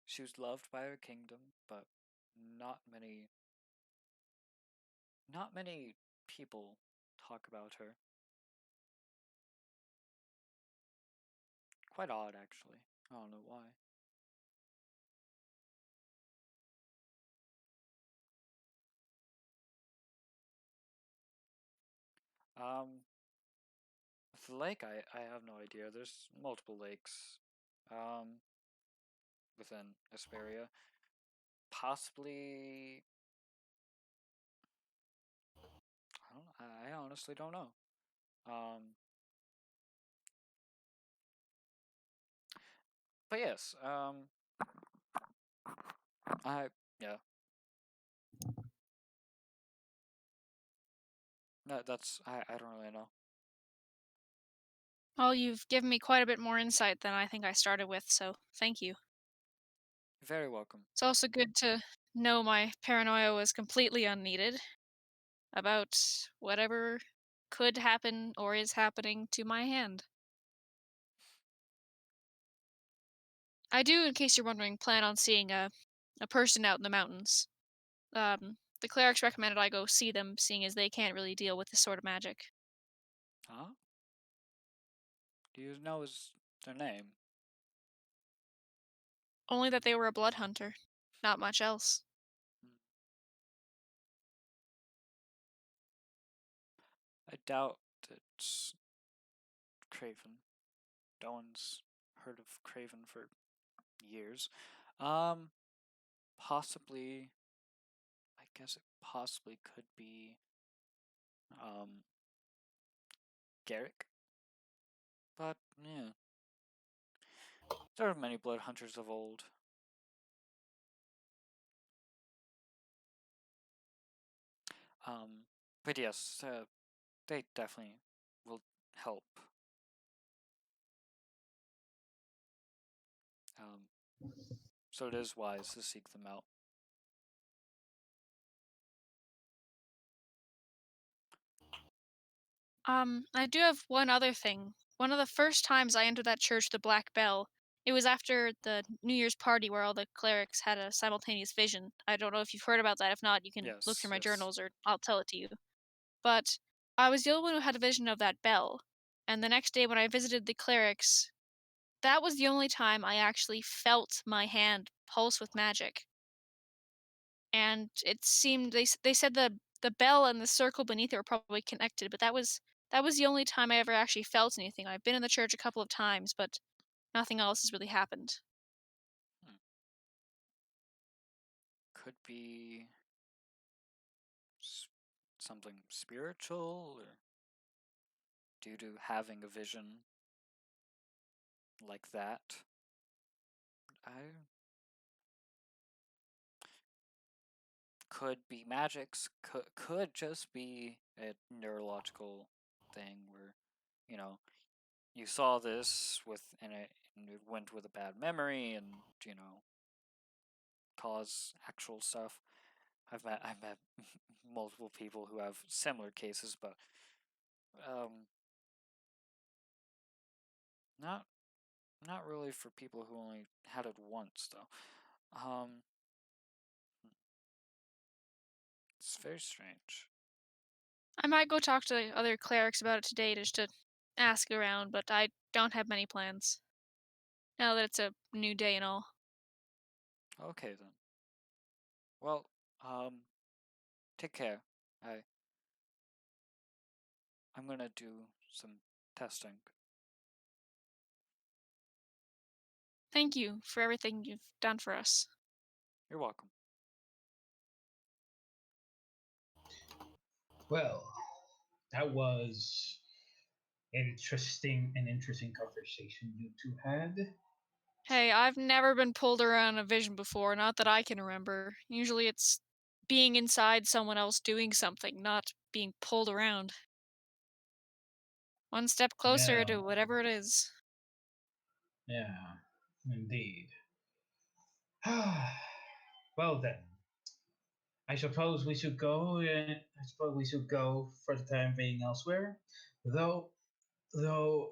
she was loved by her kingdom, but not many, not many people talk about her. Quite odd, actually. I don't know why. Um, the lake, I have no idea. There's multiple lakes, um, within Asperia. Possibly, I honestly don't know. But yes, I yeah. That's I don't really know. Well, you've given me quite a bit more insight than I think I started with, so thank you. You're very welcome. It's also good to know my paranoia was completely unneeded about whatever could happen or is happening to my hand. I do, in case you're wondering, plan on seeing a person out in the mountains. The clerics recommended I go see them, seeing as they can't really deal with this sort of magic. Huh? Do you know their name? Only that they were a blood hunter, not much else. Hmm. I doubt it's Craven. No one's heard of Craven for years. Um, possibly. I guess it possibly could be um Garrick. But yeah, there are many blood hunters of old. But yes, they definitely will help. So it is wise to seek them out. I do have one other thing. One of the first times I entered that church, the Black Bell, it was after the New Year's party where all the clerics had a simultaneous vision. I don't know if you've heard about that. If not, you can look through Yes, my yes. journals or I'll tell it to you. But I was the only one who had a vision of that bell. And the next day when I visited the clerics, that was the only time I actually felt my hand pulse with magic. And it seemed they said the bell and the circle beneath it were probably connected, but that was the only time I ever actually felt anything. I've been in the church a couple of times, but nothing else has really happened. Hmm. Could be something spiritual, or due to having a vision like that. I could be magics. Could just be a neurological thing where, you know, you saw this and it went with a bad memory, and cause actual stuff. I've met multiple people who have similar cases, but not really for people who only had it once though. It's very strange. I might go talk to the other clerics about it today just to ask around, but I don't have many plans. Now that it's a new day and all. Okay then. Well, take care. I'm gonna do some testing. Thank you for everything you've done for us. You're welcome. Well, that was an interesting conversation you two had. Hey, I've never been pulled around a vision before, not that I can remember. Usually it's being inside someone else doing something, not being pulled around. One step closer to whatever it is. Yeah, indeed. Well then, I suppose we should go. I suppose we should go for the time being elsewhere. Though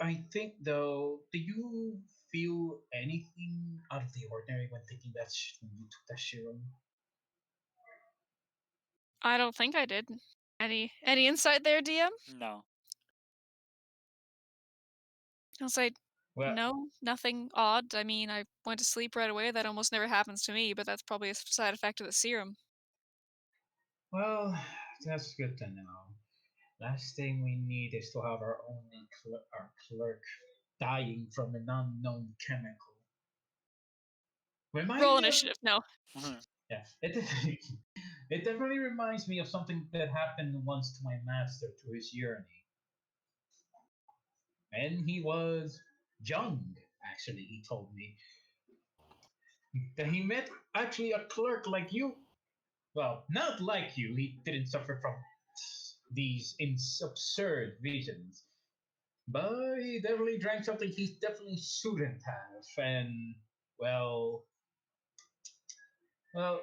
I think do you feel anything out of the ordinary when taking when you took that serum? I don't think I did. Any insight there, DM? No. I was like, Well, no, nothing odd. I mean, I went to sleep right away. That almost never happens to me, but that's probably a side effect of the serum. well, that's good to know. Last thing we need is to have our only our clerk dying from an unknown chemical. Remind Roll me of initiative. No. yeah. It definitely reminds me of something that happened once to my master through his journey. And he was young, actually, he told me. That he met actually a clerk like you. Well, not like you. He didn't suffer from these absurd visions. But he definitely drank something he definitely shouldn't have. And, well, well,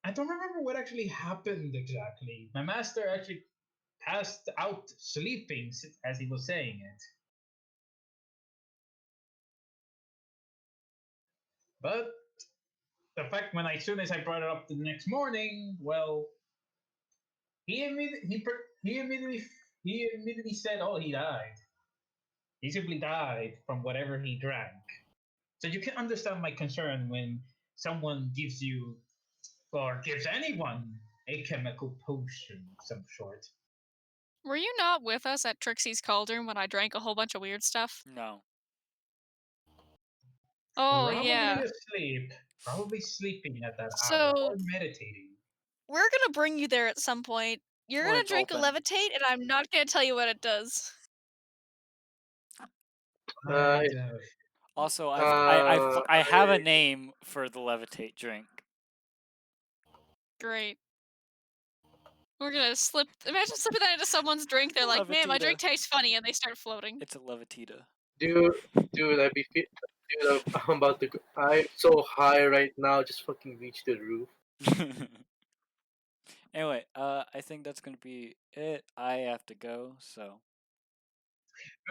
I don't remember what actually happened exactly. My master actually passed out sleeping as he was saying it. But the fact when as soon as I brought it up the next morning, well, he immediately he immediately said, "Oh, he died. He simply died from whatever he drank." So you can understand my concern when someone gives you or gives anyone a chemical potion of some sort. Were you not with us at Trixie's Cauldron when I drank a whole bunch of weird stuff? No. Oh, Probably yeah. asleep, probably sleeping at that hour So, or meditating. we're gonna bring you there at some point. You're When gonna it's drink a open. levitate, and I'm not gonna tell you what it does. Uh, Also, uh, I have a I, name for the levitate drink. Great. We're gonna imagine slipping that into someone's drink, they're like, man, my drink Levitina. tastes funny, and they start floating. It's a levitita. dude, dude, dude, I'm about to. I'm so high right now. Just fucking reach the roof. Anyway, I think that's gonna be it. I have to go, so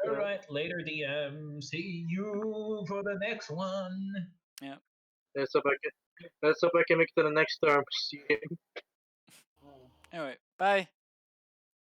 All right, later, DM. See you for the next one. yeah. Let's hope I can. Let's hope I can make it to the next term. See you. Anyway, bye.